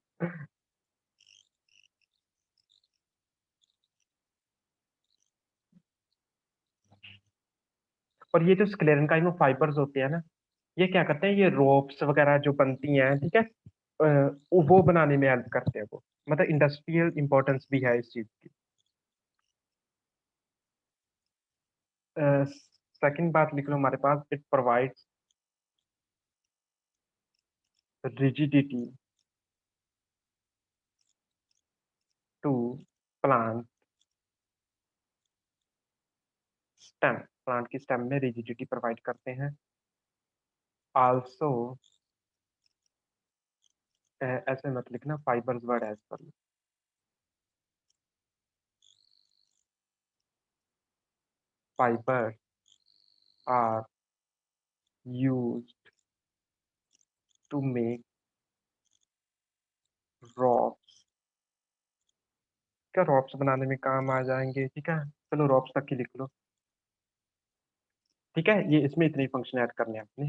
और ये जो स्क्लेरेनकाइमा फाइबर्स होते हैं ना, ये क्या करते हैं, ये रोप्स वगैरह जो बनती हैं, ठीक है, वो बनाने में हेल्प करते हैं वो। मतलब इंडस्ट्रियल इंपॉर्टेंस भी है इस चीज की। सेकंड बात लिख लो हमारे पास, it provides rigidity to plant stem. Plant की स्टेम में रिजिडिटी प्रोवाइड करते हैं। आल्सो, ऐसे मत लिखना, fibres word as per, fibre are used to make ropes. क्या रॉप्स बनाने में काम आ जाएंगे, ठीक है, चलो रॉप्स तक ही लिख लो। ठीक है, ये इसमें इतने फंक्शन ऐड करने हैं आपने।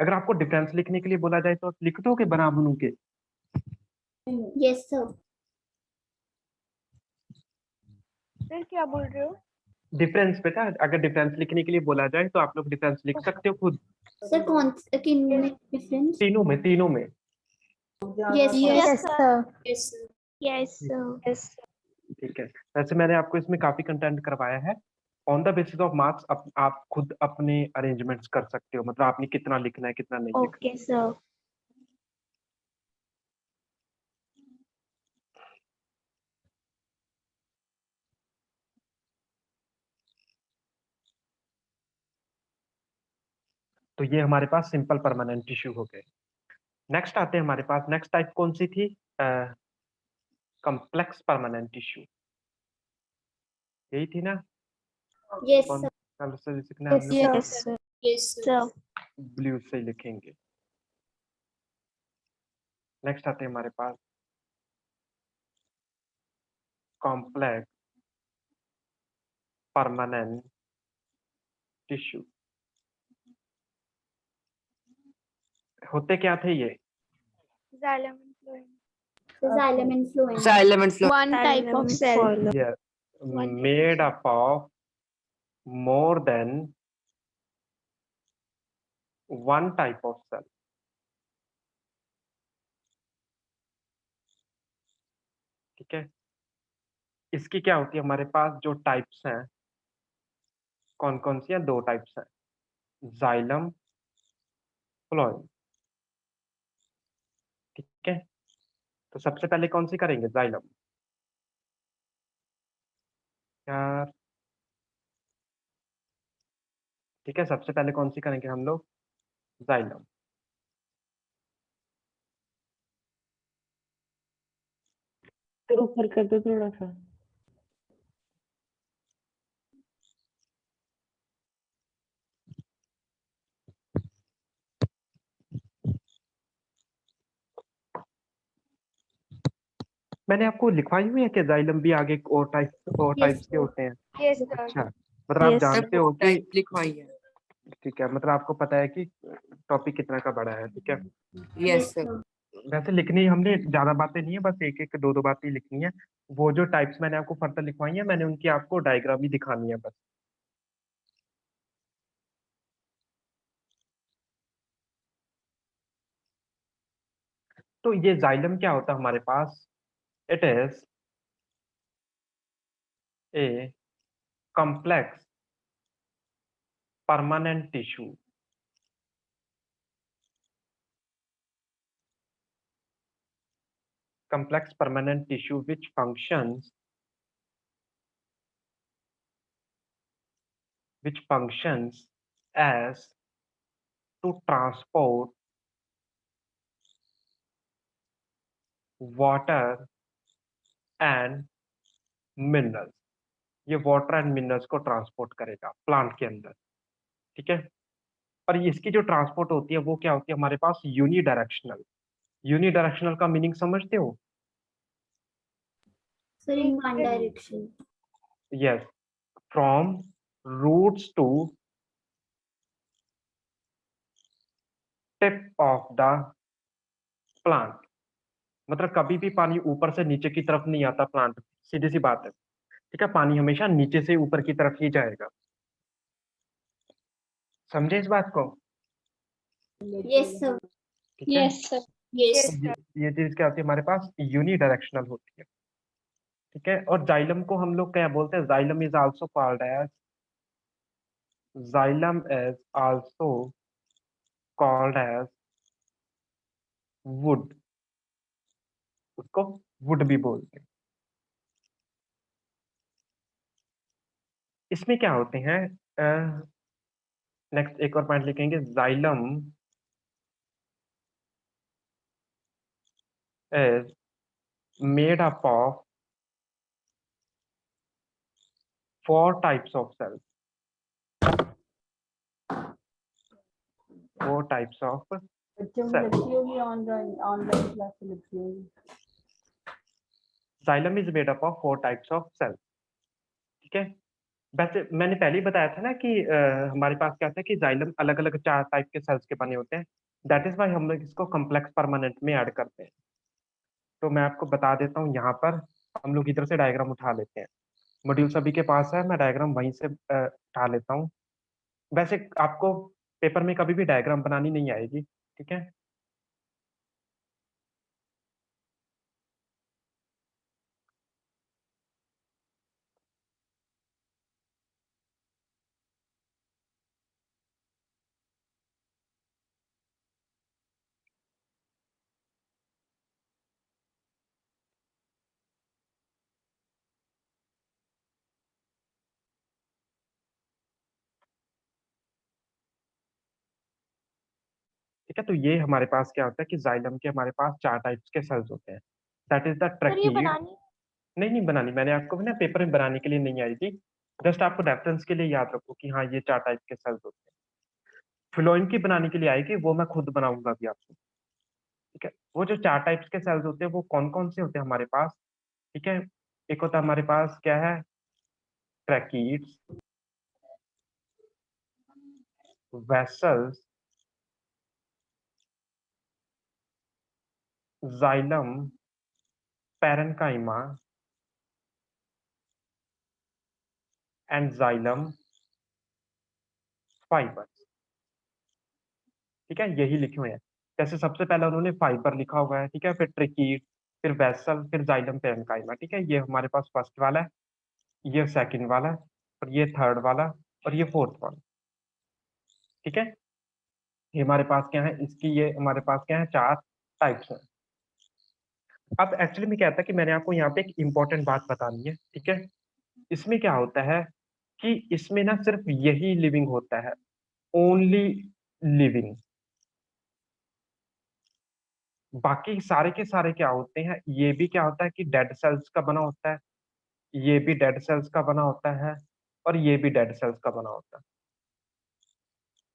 अगर आपको डिफरेंस लिखने के लिए बोला जाए तो आप लिख दोगे बना बनू के? Yes, sir. सर क्या बोल रहे हो? डिफरेंस बेटा, अगर डिफरेंस लिखने के लिए बोला जाए तो आप लोग डिफरेंस लिख सकते हो खुद। Sir, किन में difference? तीनों में, तीनों में। Yes, sir. Yes, Yes, sir. Yes, sir. Yes yes ठीक है, वैसे मैंने आपको इसमें काफी कंटेंट करवाया है। On the basis of marks आप खुद अपने अरेंजमेंट्स कर सकते हो, मतलब आपने कितना लिखना है कितना नहीं लिखना। Okay sir. तो ये हमारे पास सिंपल परमानेंट टिश्यू हो गए। नेक्स्ट आते हैं हमारे पास, नेक्स्ट टाइप कौन सी थी, कॉम्प्लेक्स परमानेंट टिश्यू, यही थी ना? Yes, कौन sir. कलर से लिखना है हम Yes, लोग? sir. yes, sir. Yes, sir. Blue से ही लिखेंगे। नेक्स्ट आते हैं हमारे पास कॉम्प्लेक्स परमानेंट टिश्यू। होते क्या थे ये? Xylem and phloem. Xylem and phloem. Xylem and phloem. One type of cell. Yeah, made up of more than one type of cell। ठीक है, इसकी क्या होती है हमारे पास जो टाइप्स हैं, कौन कौन सी हैं? दो टाइप्स हैं, जाइलम, फ्लोएम। ठीक है, तो सबसे पहले कौन सी करेंगे? जाइलम। यार ठीक है, सबसे पहले कौन सी करेंगे हम लोग? जाइलम। तो ऊपर कर दो थोड़ा सा। मैंने आपको लिखवाई हुई है कि जाइलम भी आगे और टाइप्स के sir. होते हैं। Yes, sir. अच्छा, मतलब आप Yes, sir. जानते हो कि टाइप लिखवाई है। ठीक है, मतलब आपको पता है कि टॉपिक कितना का बड़ा है। ठीक है, यस सर। वैसे लिखनी हमने ज्यादा बातें नहीं है, बस एक एक दो दो बातें लिखनी है। वो जो टाइप्स मैंने आपको फर्दर लिखवाई है, मैंने उनकी आपको डायग्राम ही दिखानी है बस। तो ये जाइलम क्या होता है हमारे पास? It is a complex permanent tissue which functions as to transport water and minerals। ये वाटर एंड मिनरल्स को ट्रांसपोर्ट करेगा प्लांट के अंदर। ठीक है, और इसकी जो ट्रांसपोर्ट होती है वो क्या होती है हमारे पास? यूनिडायरेक्शनल। यूनिडायरेक्शनल का मीनिंग समझते हो? Sir, in one direction. Yes, from roots to tip of the plant. मतलब कभी भी पानी ऊपर से नीचे की तरफ नहीं आता प्लांट, सीधी सी बात है। ठीक है, पानी हमेशा नीचे से ऊपर की तरफ ही जाएगा। समझे इस बात को? Yes, sir. ठीक है, Yes, sir. Yes, ये sir. ये चीज क्या होती है हमारे पास? यूनिडायरेक्शनल होती है। ठीक है, और जाइलम को हम लोग क्या बोलते हैं? Xylem is also called as wood. उसको वुड भी बोलते हैं। इसमें क्या होते हैं? नेक्स्ट एक और पॉइंट लिखेंगे, xylem is made up of 4 types of cells। 4 types of बच्चों की cells। लिखी होगी ऑनलाइन क्लास में लिखी होगी। Xylem is made up of 4 types of cells। ठीक है, वैसे मैंने पहले ही बताया था ना कि हमारे पास क्या था कि जाइलम अलग अलग 4 टाइप के सेल्स के बने होते हैं। दैट इज वाई हम लोग इसको कॉम्प्लेक्स परमानेंट में ऐड करते हैं। तो मैं आपको बता देता हूँ, यहाँ पर हम लोग इधर से डायग्राम उठा लेते हैं। मॉड्यूल सभी के पास है, मैं डायग्राम वहीं से उठा लेता हूँ। वैसे आपको पेपर में कभी भी डायग्राम बनानी नहीं आएगी। ठीक है, ठीक है, तो ये हमारे पास क्या होता है कि जाइलम के हमारे पास 4 टाइप्स के सेल्स होते हैं। दैट इज द सर ये ट्रकीड। बनानी नहीं बनानी, मैंने आपको ना पेपर में बनाने के लिए नहीं आई थी। जस्ट आपको रेफरेंस के लिए याद रखो कि हाँ ये 4 टाइप के सेल्स होते हैं। फ्लोएम की बनाने के लिए आएगी, वो मैं खुद बनाऊंगा अभी आपको। ठीक है, वो जो 4 टाइप्स के सेल्स होते हैं वो कौन कौन से होते हैं हमारे पास? ठीक है, एक होता है हमारे पास क्या है? Tracheids, vessels, xylem, parenchyma and xylem fibres. ठीक है, यही लिखे हुए हैं। जैसे सबसे पहले उन्होंने फाइबर लिखा हुआ है, ठीक है, फिर ट्रिकीड, फिर वेसल, फिर जाइलम पैरेन्काइमा। ठीक है, ये हमारे पास फर्स्ट वाला है, ये सेकंड वाला, और ये थर्ड वाला, और ये फोर्थ वाला। ठीक है, ये हमारे पास क्या है, इसकी ये हमारे पास क्या है, 4 टाइप्स हैं। अब एक्चुअली में क्या था कि मैंने आपको यहाँ पे एक इम्पोर्टेंट बात बतानी है। ठीक है, इसमें क्या होता है कि इसमें ना सिर्फ यही लिविंग होता है, ओनली लिविंग। बाकी सारे के सारे क्या होते हैं, ये भी क्या होता है कि डेड सेल्स का बना होता है, ये भी डेड सेल्स का बना होता है, और ये भी डेड सेल्स का बना होता है।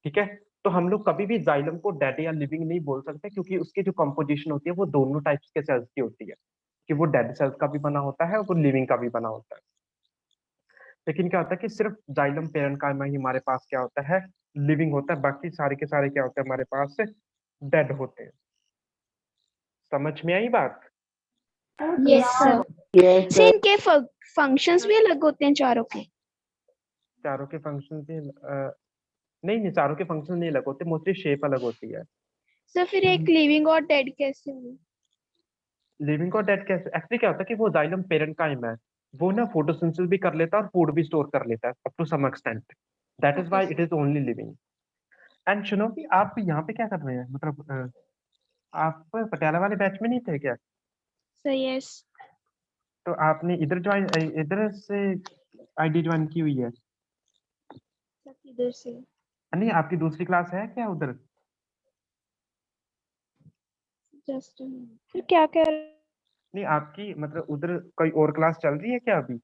ठीक है, तो हम लोग कभी भी जाइलम को डेड या लिविंग नहीं बोल सकते, क्योंकि उसकी जो कंपोजिशन होती है वो दोनों टाइप्स के सेल्स की होती है, कि वो डेड सेल्स का भी बना होता है और वो लिविंग का भी बना होता है। लेकिन क्या होता है कि सिर्फ जाइलम पैरेन्काइमा ही हमारे पास क्या होता है, लिविंग होता है, बाकी सारे के सारे क्या होते हैं हमारे पास डेड होते हैं। समझ में आई बात? Yes, sir. Yes, से sir. इनके फंक्शंस भी अलग होते हैं चारों के? चारों के फंक्शन भी नहीं नहीं, चारों के फंक्शन नहीं अलग होते, मोस्टली शेप अलग होती है। सर फिर एक लिविंग और डेड कैसे हुई? लिविंग और डेड कैसे, एक्चुअली क्या होता है कि वो जाइलम पैरेन्काइमा है, वो ना फोटोसिंथेसिस भी कर लेता है और फूड भी स्टोर कर लेता है up to some extent, that is Okay, why sir. It is only living. And सुनो कि आप यहाँ पे क्या कर रहे हैं, मतलब आप पटियाला वाले बैच में नहीं थे क्या? Sir yes. तो आपने इधर ज्वाइन, इधर से आईडी ज्वाइन की हुई है? सर किधर से? नहीं, आपकी दूसरी क्लास है क्या उधर? जस्ट फिर क्या कह रहे? नहीं, आपकी मतलब उधर कोई और क्लास चल रही है क्या अभी,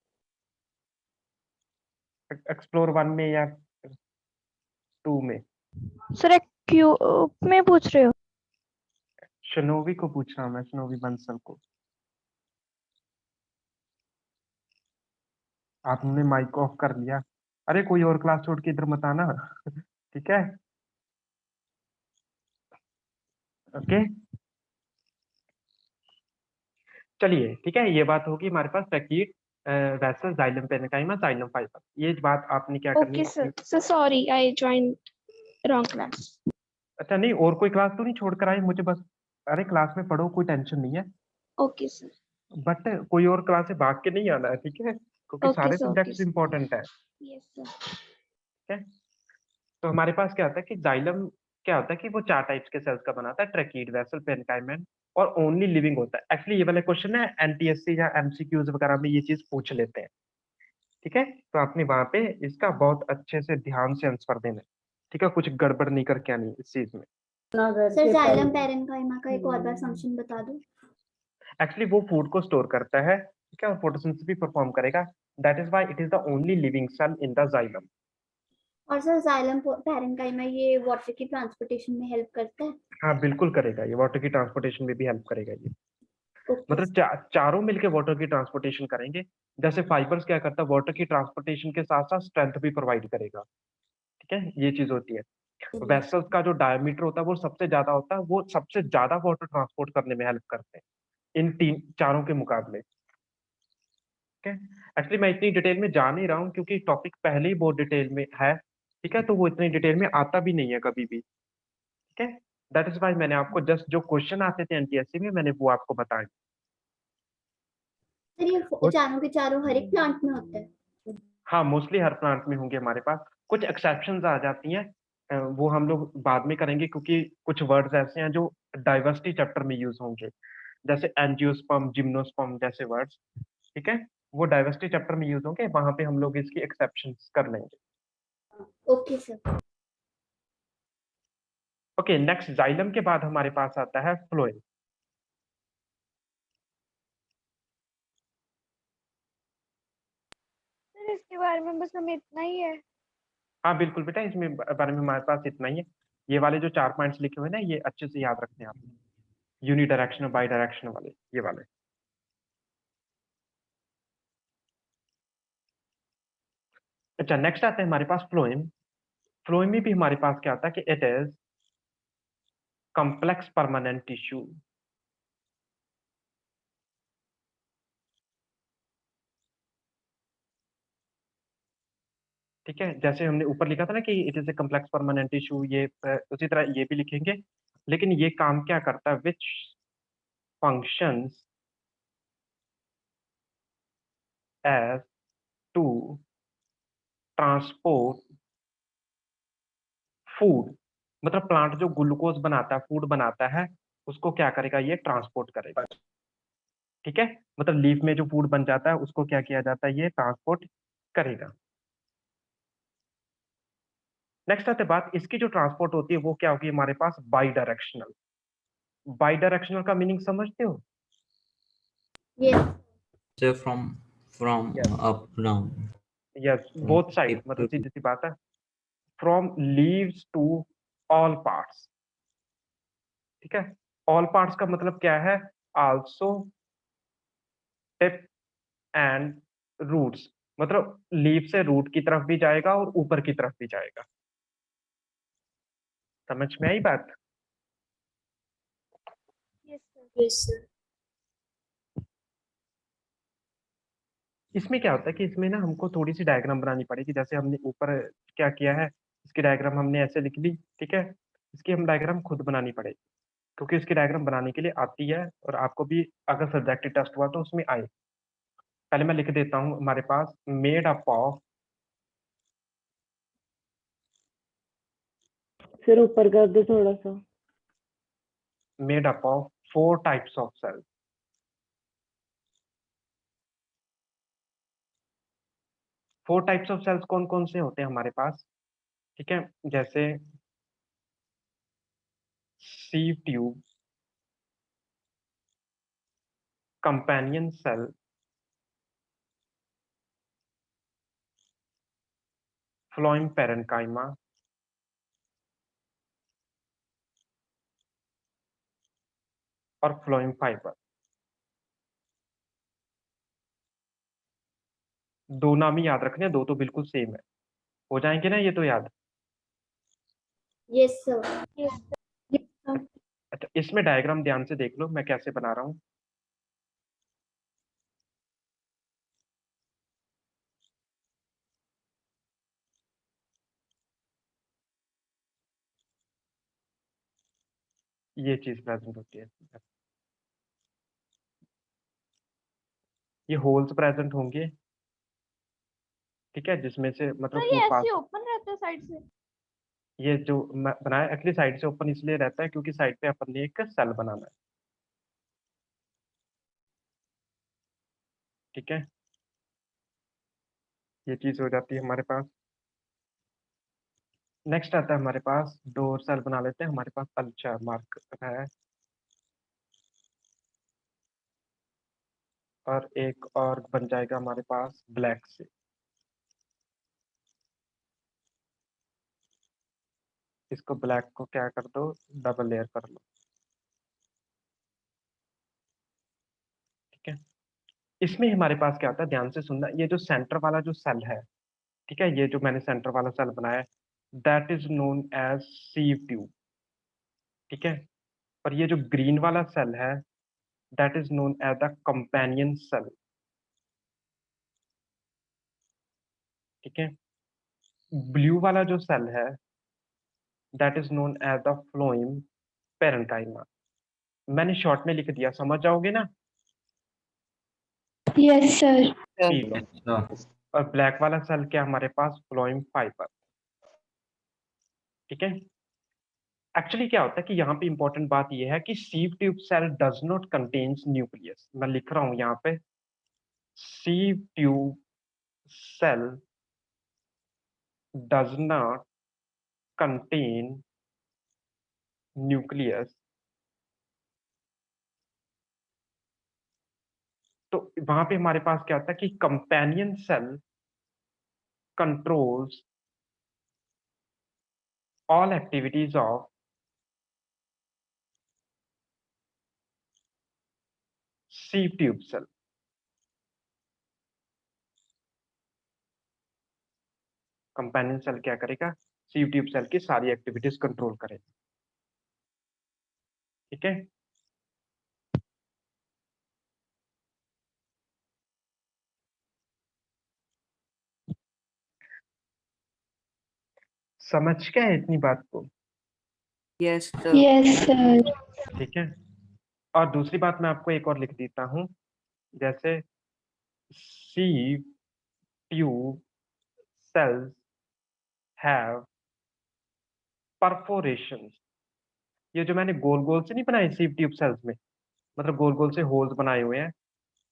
एक्सप्लोर 1 में या 2 में? सर क्यों में पूछ रहे हो? शनोवी को पूछ रहा हूँ मैं, शनोवी बंसल को। आपने माइक ऑफ कर लिया। अरे कोई और क्लास छोड़ के इधर मत आना। ठीक है, ओके, चलिए ठीक है, ये बात होगी हमारे पास tracheid, vessel, xylem parenchyma, xylem fibre. ये बात आपने क्या करनी ओके है sir. Sir sorry I join wrong class. अच्छा नहीं, और कोई क्लास तो नहीं छोड़ कर आई मुझे बस, अरे क्लास में पढ़ो, कोई टेंशन नहीं है, ओके सर। बट कोई और क्लास से भाग के नहीं आना है, ठीक है, क्योंकि ओके सारे सर। ओके सब्जेक्ट्स इंपॉर्टेंट है। Yes sir. ठीक है, तो हमारे पास क्या होता है कि जाइलम क्या होता है कि वो 4 टाइप्स के सेल्स का बनाता है, ट्रैकीड, वेसल, पैरेन्काइमा, और ओनली लिविंग होता है। एक्चुअली ये वाला क्वेश्चन है एनटीएससी या एमसीक्यूज वगैरह में ये चीज पूछ लेते हैं। ठीक है, तो आपने वहां पे इसका बहुत अच्छे से ध्यान से आंसर देना है। ठीक है, कुछ गड़बड़ नहीं करके आनी इस चीज में। ना घर सर के जाइलम पहले- पैरेन्काइमा का एक और बार फंक्शन बता दो। एक्चुअली वो फूड को स्टोर करता है, ठीक है, और फोटोसिंथेसिस भी परफॉर्म करेगा, that is why it is the only living cell in the xylem. और सर जाइलम पैरेन्काइमा ये वाटर की ट्रांसपोर्टेशन में हेल्प करता है? हाँ बिल्कुल करेगा, ये वाटर की ट्रांसपोर्टेशन में भी हेल्प करेगा ये, ओके मतलब चारों मिलके वाटर की ट्रांसपोर्टेशन करेंगे। जैसे फाइबर्स क्या करता है, वाटर की ट्रांसपोर्टेशन के साथ साथ स्ट्रेंथ भी प्रोवाइड करेगा। ठीक है, ये चीज होती है। वेसल्स का जो डायमीटर होता है वो सबसे ज्यादा होता है, वो सबसे ज्यादा वाटर ट्रांसपोर्ट करने में हेल्प करते हैं इन चारों के मुकाबले। ठीक है, एक्चुअली मैं इतनी डिटेल में जा नहीं रहा हूँ क्योंकि टॉपिक पहले ही बहुत डिटेल में है। ठीक है, तो वो इतनी डिटेल में आता भी नहीं है कभी भी। ठीक है, दैट इज वाई मैंने आपको जस्ट जो क्वेश्चन आते थे एनटीएससी में मैंने वो आपको बताया। सर ये चारों के चारों हर एक प्लांट में होता है? हाँ, मोस्टली हर प्लांट में होंगे हमारे पास, कुछ एक्सेप्शंस आ जाती हैं, वो हम लोग बाद में करेंगे, क्योंकि कुछ वर्ड्स ऐसे हैं जो डाइवर्सिटी चैप्टर में यूज होंगे, जैसे एंजियोस्पर्म, जिम्नोस्पर्म जैसे वर्ड्स। ठीक है, वो डाइवर्सिटी चैप्टर में यूज होंगे, वहां पे हम लोग इसकी एक्सेप्शंस कर लेंगे। Okay sir. Okay, next xylem के बाद हमारे पास आता है फ्लोएम। सर इसके बारे में बस हमें इतना ही है? हाँ बिल्कुल बेटा, इसमें बारे में हमारे पास इतना ही है। ये वाले जो 4 पॉइंट्स लिखे हुए हैं ना, ये अच्छे से याद रखने हैं आप, यूनी डायरेक्शन और बाई डायरेक्शन वाले, ये वाले। अच्छा, नेक्स्ट आता है हमारे पास फ्लोएम। फ्लोएम में भी हमारे पास क्या आता है कि it is complex permanent tissue. ठीक है, जैसे हमने ऊपर लिखा था ना कि it is a complex permanent tissue, ये उसी तरह ये भी लिखेंगे। लेकिन ये काम क्या करता है, which functions as to transport food. मतलब प्लांट जो ग्लूकोज बनाता है, फूड बनाता है, उसको क्या करेगा, ये ट्रांसपोर्ट करेगा। ठीक है, मतलब लीफ में जो फूड बन जाता है उसको क्या किया जाता है, ये ट्रांसपोर्ट करेगा। नेक्स्ट आते बात, इसकी जो ट्रांसपोर्ट होती है वो क्या होगी हमारे पास, बाई डायरेक्शनल। बाई डायरेक्शनल का मीनिंग समझते हो? Yes. So from yes, up down. Yes, From both side, tip मतलब to tip. सीधी सी बात है। From leaves to all parts. ठीक है, ऑल पार्ट्स का मतलब क्या है, आल्सो टिप एंड रूट्स। मतलब लीफ से रूट की तरफ भी जाएगा और ऊपर की तरफ भी जाएगा। समझ में आई बात? Yes, sir. Yes, sir. इसमें क्या होता है कि इसमें ना हमको थोड़ी सी डायग्राम बनानी पड़ेगी। जैसे हमने ऊपर क्या किया है, इसकी डायग्राम हमने ऐसे लिख ली। ठीक है, इसकी हम डायग्राम खुद बनानी पड़ेगी, क्योंकि इसकी डायग्राम बनाने के लिए आती है और आपको भी अगर सब्जेक्टिव टेस्ट हुआ तो उसमें आए। पहले मैं लिख देता हूँ, हमारे पास मेड अप ऑफ, सर ऊपर कर दो थोड़ा सा। Made up of 4 types of cell. Four types of cells कौन कौन से होते हैं हमारे पास? ठीक है, जैसे sieve tube, companion cell, phloem parenchyma और फ्लोइम फाइबर। दो नाम ही याद रखने हैं, दो तो बिल्कुल सेम है। हो जाएंगे ना ये तो याद? Yes, sir. Yes, sir. अच्छा, इसमें डायग्राम ध्यान से देख लो मैं कैसे बना रहा हूँ। ये चीज प्रेजेंट होती है, ये होल्स प्रेजेंट होंगे। ठीक है, जिसमें से मतलब सर वो ये पास, ऐसे ओपन रहता है साइड से? ये जो मैं बनाया एक्चुअली साइड से ओपन इसलिए रहता है क्योंकि साइड पे अपन ने एक सेल बनाना है। ठीक है, ये चीज हो जाती है हमारे पास। नेक्स्ट आता है हमारे पास, डोर सेल बना लेते हैं। हमारे पास अच्छा मार्क है, और एक और बन जाएगा हमारे पास ब्लैक से। इसको ब्लैक को क्या कर दो, डबल लेयर कर लो। ठीक है, इसमें हमारे पास क्या होता है, ध्यान से सुनना, ये जो सेंटर वाला जो सेल है, ठीक है, ये जो मैंने सेंटर वाला सेल बनाया है, that is known as sieve tube. ठीक है, और ये जो ग्रीन वाला सेल है, that is known as the companion cell. ठीक है, ब्लू वाला जो सेल है, that is known as the phloem parenchyma. मैंने शॉर्ट में लिख दिया, समझ जाओगे ना? Yes, sir. पी लो। So, और ब्लैक वाला सेल क्या हमारे पास, फ्लोएम फाइबर। ठीक है, एक्चुअली क्या होता है कि यहाँ पे इंपॉर्टेंट बात ये है कि sieve tube cell does not contains nucleus. मैं लिख रहा हूँ यहाँ पे, sieve tube cell does not contain nucleus. तो वहां पे हमारे पास क्या होता है कि companion cell controls all activities of sieve tube cell। Companion cell क्या करेगा, सीव ट्यूब सेल की सारी एक्टिविटीज कंट्रोल करेगा। ठीक है, समझ क्या है इतनी बात को? Yes sir. Yes sir. ठीक है, और दूसरी बात मैं आपको एक और लिख देता हूँ, जैसे sieve tube cells have perforations। ये जो मैंने गोल गोल से नहीं बनाए सीव ट्यूब सेल्स में, मतलब गोल गोल से होल्स बनाए हुए हैं,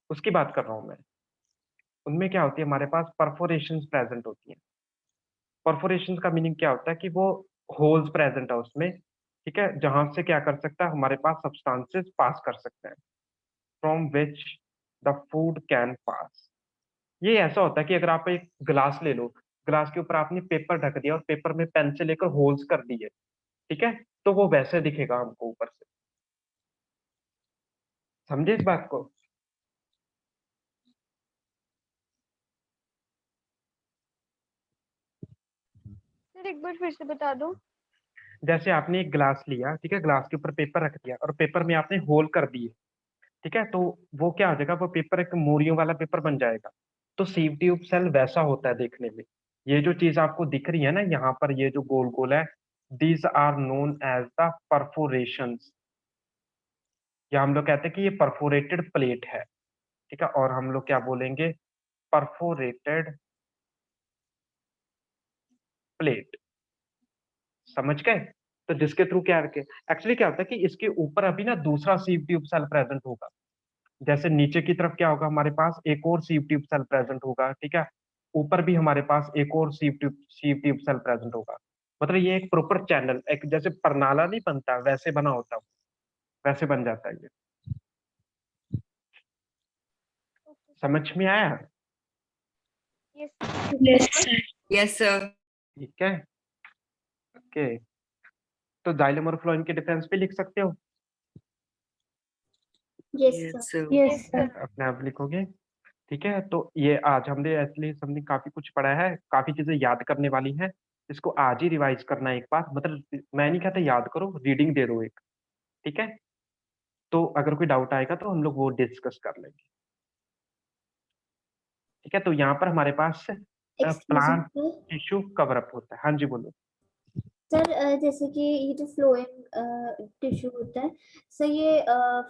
उसकी बात कर रहा हूं मैं। उनमें क्या होती है, हमारे पास परफोरेशंस प्रेजेंट होती हैं। परफोरेशंस का मीनिंग क्या होता है कि वो होल्स प्रेजेंट है उसमें, ठीक है, जहां से क्या कर सकता है, हमारे पास सब्सटेंसेस पास कर सकते हैं, from which the food can pass. ये ऐसा होता है कि अगर आप एक ग्लास ले लो, ग्लास के ऊपर आपने पेपर ढक दिया और पेपर में पेन से लेकर होल्स कर दिए, ठीक है, तो वो वैसे दिखेगा हमको ऊपर से। समझे इस बात को? सर एक बार फिर से बता दो। जैसे आपने एक ग्लास लिया, ठीक है, ग्लास के ऊपर पेपर रख दिया और पेपर में आपने होल कर दिए, ठीक है, तो वो क्या हो जाएगा, वो पेपर एक मोरियों वाला पेपर बन जाएगा। तो सीव ट्यूब सेल वैसा होता है देखने में। ये जो चीज आपको दिख रही है ना यहाँ पर, ये जो गोल गोल है, these are known as the perforations, या हम लोग कहते हैं कि ये परफोरेटेड प्लेट है, ठीक है, और हम लोग क्या बोलेंगे, परफोरेटेड प्लेट। समझ गए? तो जिसके थ्रू क्या एक्चुअली क्या होता है कि इसके ऊपर अभी ना दूसरा सीव ट्यूब सेल प्रेजेंट होगा। जैसे नीचे की तरफ क्या होगा, हमारे पास एक और सीव ट्यूब सेल प्रेजेंट होगा, ठीक है, ऊपर भी हमारे पास एक और सीव ट्यूब सेल प्रेजेंट होगा। मतलब ये एक प्रॉपर चैनल, एक जैसे परनाला नहीं बनता वैसे बना होता है, वैसे बन जाता है ये। समझ में आया? Yes yes sir. Yes sir. ठीक है, ओके। तो जाइलम और फ्लोएम के डिफरेंस भी लिख सकते हो, yes yes sir. Sir. Yes sir. अपने आप लिखोगे। ठीक है, तो ये आज हमने एटलीस्ट हमने काफी कुछ पढ़ा है, काफी चीजें याद करने वाली हैं। इसको आज ही रिवाइज करना है एक बार, मतलब मैं नहीं कहता याद करो, रीडिंग दे दो एक, ठीक है। तो अगर कोई डाउट आएगा तो हम लोग वो डिस्कस कर लेंगे, ठीक है। तो यहाँ पर हमारे पास एक्सक्यूज प्लांट मी टिश्यू कवर अप होता है। हाँ जी बोलो। सर, जैसे कि ये जो फ्लोएम टिश्यू होता है सर, ये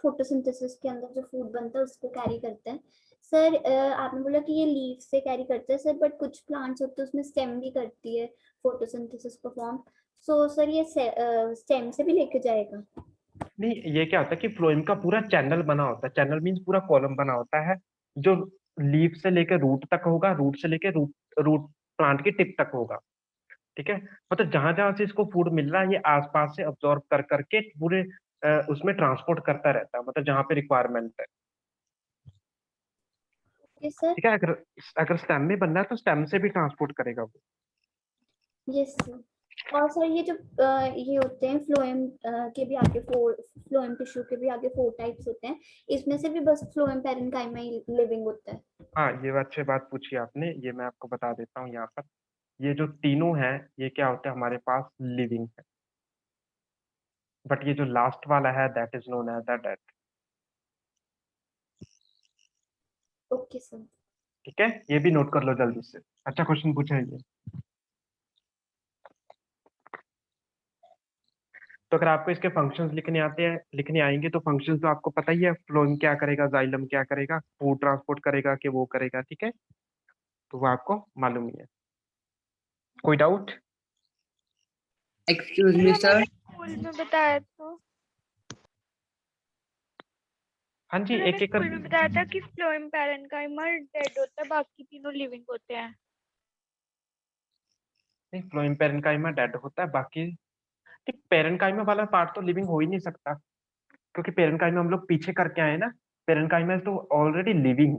फोटोसिंथेसिस के अंदर जो फूड बनता है उसको कैरी करता है। सर, आपने बोला कि ये लीफ से कैरी करता है सर, बट कुछ प्लांट्स होते हैं उसमें स्टेम भी करती है फोटोसिंथेसिस परफॉर्म। सो सर ये स्टेम से भी लेके जाएगा? नहीं, ये क्या होता है कि फ्लोएम का पूरा चैनल बना होता है, चैनल मीन्स पूरा कॉलम बना होता है, जो लीफ से लेकर रूट तक होगा, रूट से लेकर रूट रूट प्लांट की टिप तक होगा, ठीक है। मतलब जहां जहां से इसको फूड मिल रहा है ये आसपास से अब्जॉर्ब कर करके पूरे उसमें ट्रांसपोर्ट करता रहता है, मतलब जहां पे रिक्वायरमेंट है, ओके सर। ठीक है। अगर अगर स्टेम में बनना है तो स्टेम से भी ट्रांसपोर्ट करेगा वो। Yes sir. और सर ये जो ये होते हैं फ्लोएम के भी आगे फ्लोएम टिश्यू के भी आगे 4 टाइप्स होते हैं, इसमें से भी बस फ्लोएम पैरेन्काइमा ही लिविंग होता है? हाँ, ये अच्छी बात पूछी आपने, ये मैं आपको बता देता हूँ यहाँ पर। ये जो तीनों हैं ये क्या होता है, हमारे पास लिविंग है, बट ये जो लास्ट वाला है that is known as the dead, okay sir. ठीक है। ये भी नोट कर लो जल्दी से, अच्छा क्वेश्चन पूछा है ये। तो अगर आपको इसके फंक्शंस लिखने आते हैं, लिखने आएंगे, तो फंक्शंस तो आपको पता ही है, फ्लोएम क्या करेगा, जाइलम क्या करेगा, फूड ट्रांसपोर्ट करेगा कि वो करेगा, ठीक है, तो वो आपको मालूम ही है। कोई डाउट? एक्सक्यूज सर मी हमें सर। स्कूल में बताया तो हाँ जी, सर हमें एक एक कर। स्कूल में बताया था कि फ्लोएम पैरेन्काइमा डेड होता है, बाकी तीनों लिविंग होते हैं। नहीं, फ्लोएम पेरेन्काइमा डेड होता है, बाकी ठीक, पेरेन्काइमा वाला पार्ट तो लिविंग हो ही नहीं सकता, क्योंकि पेरेन्काइमा हम लोग पीछे करके आए ना, पेरेन्काइमा इज तो ऑलरेडी लिविंग।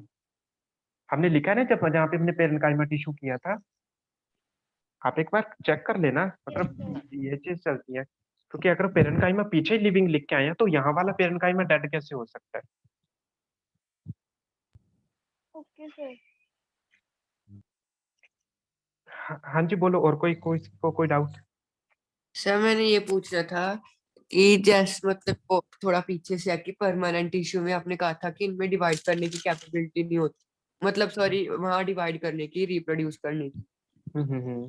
हमने लिखा है ना जब जहाँ पे हमने पेरेन्काइमा टिश्यू किया था, आप एक बार चेक कर लेना, यस सर। मतलब ये चीज चलती है। क्योंकि अगर पेरेन्काइमा पीछे लिविंग लिख के आए हैं तो यहाँ वाला पेरेन्काइमा डेड कैसे हो सकता है? Okay sir. हाँ जी बोलो, और कोई डाउट? सर मैंने ये पूछना था कि जैसे मतलब थोड़ा पीछे से आके परमानेंट टिश्यू में आपने कहा था कि इनमें डिवाइड करने की कैपेबिलिटी नहीं होती, मतलब सॉरी वहां डिवाइड करने की, रिप्रोड्यूस करने की।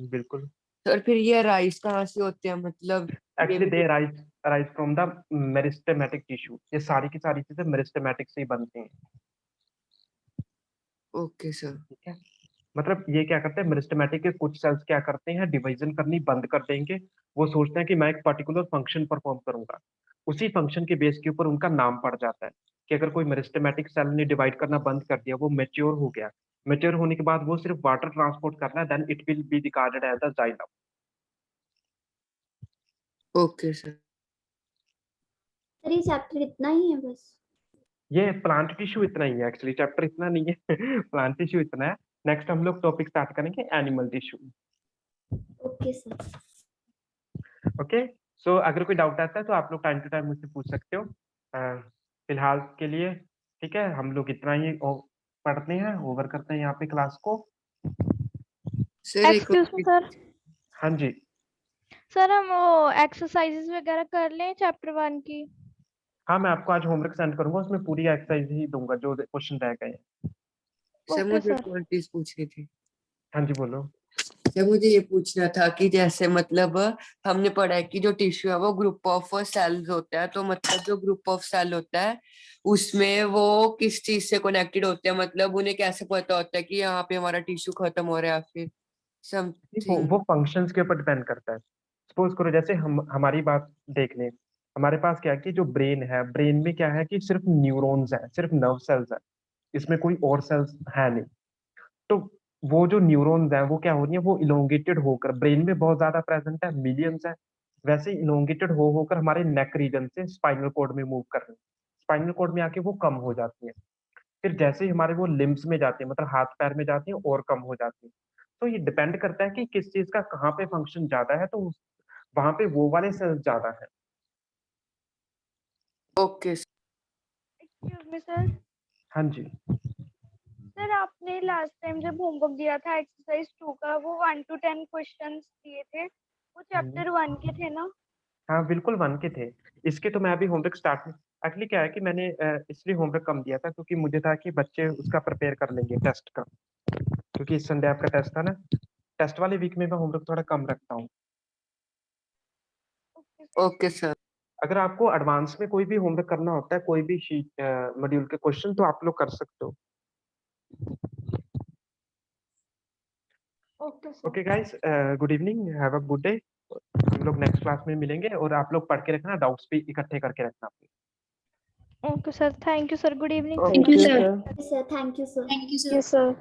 बिल्कुल। सर फिर ये राइस कहाँ से होते हैं, मतलब ये एक्चुअली भी they rise from the meristematic tissue. ये सारी की सारी चीजें मेरिस्टेमेटिक से ही बनती हैं। Okay sir. ठीक है, मतलब ये क्या करते हैं, मेरिस्टेमेटिक के कुछ सेल्स क्या करते हैं, डिवीजन करनी बंद कर देंगे। वो सोचते हैं कि मैं एक पर्टिकुलर फंक्शन परफॉर्म करूंगा, उसी फंक्शन के बेस के ऊपर उनका नाम पड़ जाता है। कि अगर कोई मेरिस्टेमेटिक सेल ने डिवाइड करना बंद कर दिया, वो मेच्योर हो गया, मेच्योर होने के बाद वो सिर्फ वाटर ट्रांसपोर्ट करना है, then it will be regarded as the xylem. Okay sir. Sir ये चैप्टर इतना ही है बस? ये प्लांट टिश्यू इतना ही है, एक्चुअली चैप्टर इतना नहीं है। प्लांट टिश्यू इतना है। नेक्स्ट हम लोग टॉपिक स्टार्ट करेंगे animal tissue. Okay sir. Okay, so अगर कोई डाउट आता है तो आप लोग टाइम टू टाइम मुझसे पूछ सकते हो। फिलहाल के लिए ठीक है, हम लोग इतना ही पढ़ते हैं, ओवर करते हैं यहाँ पे क्लास को। सर एक एक्सक्यूज मी सर, हाँ जी, सर हम वो एक्सरसाइजेस वगैरह कर लें चैप्टर 1 की? हाँ मैं आपको आज होमवर्क सेंड करूंगा, उसमें पूरी एक्सरसाइज ही दूंगा जो क्वेश्चन रह गए हैं। सर ओके मुझे सर। एक और चीज पूछनी थी। हाँ जी बोलो। सर मुझे ये पूछना था कि जैसे मतलब हमने पढ़ा है कि जो टिश्यू है वो ग्रुप ऑफ सेल्स होता है, तो मतलब जो ग्रुप ऑफ सेल होता है उसमें वो किस चीज से कनेक्टेड होते हैं, मतलब उन्हें कैसे पता होता है कि यहाँ पे हमारा टिश्यू खत्म हो रहा है या फिर समथिंग। वो फंक्शंस के ऊपर डिपेंड करता है। सपोज करो जैसे हम हमारी बात देख लें, हमारे पास क्या है कि जो ब्रेन है, ब्रेन में क्या है कि सिर्फ न्यूरॉन्स है, सिर्फ नर्व सेल्स है, इसमें कोई और सेल्स है नहीं। तो वो जो न्यूरॉन्स हैं वो क्या हो रही है, वो इलोंगेटेड होकर ब्रेन में बहुत ज्यादा प्रेजेंट है, मिलियंस है, वैसे इलोंगेटेड हो होकर हमारे नेक रीजन से स्पाइनल कॉर्ड में मूव कर रही है, स्पाइनल कॉर्ड में आके वो कम हो जाती है। फिर जैसे ही हमारे वो लिम्स में जाती है, मतलब हाथ पैर में जाती है और कम हो जाती है। तो ये डिपेंड करता है कि किस चीज का कहाँ पे फंक्शन ज्यादा है, तो वहां पे वो वाले सेल्स ज्यादा है। ओके एक्सक्यूज मी सर, हाँ जी, सर आपने लास्ट टाइम जब होमवर्क दिया था एक्सरसाइज 2 का, वो 1 to 10 क्वेश्चंस दिए थे, वो चैप्टर 1 के थे ना? हाँ बिल्कुल 1 के थे। इसके तो मैं अभी होमवर्क स्टार्ट में, एक्चुअली क्या है कि मैंने इसलिए होमवर्क कम दिया था क्योंकि मुझे था कि बच्चे उसका प्रिपेयर कर लेंगे टेस्ट का, क्योंकि इस संडे आपका टेस्ट था ना। टेस्ट वाले वीक में मैं होमवर्क थोड़ा कम रखता हूँ। Okay sir. Okay sir. अगर आपको एडवांस में कोई भी होमवर्क करना होता है, कोई भी शीट मॉड्यूल के क्वेश्चन, तो आप लोग कर सकते हो। Okay sir. Okay guys, good evening, have a good day. हम लोग नेक्स्ट क्लास में मिलेंगे, और आप लोग पढ़ के रखना, डाउट्स भी इकट्ठे करके रखना अपने। Okay sir, thank you sir, good evening. Thank you sir. Sir thank you sir. Yes sir.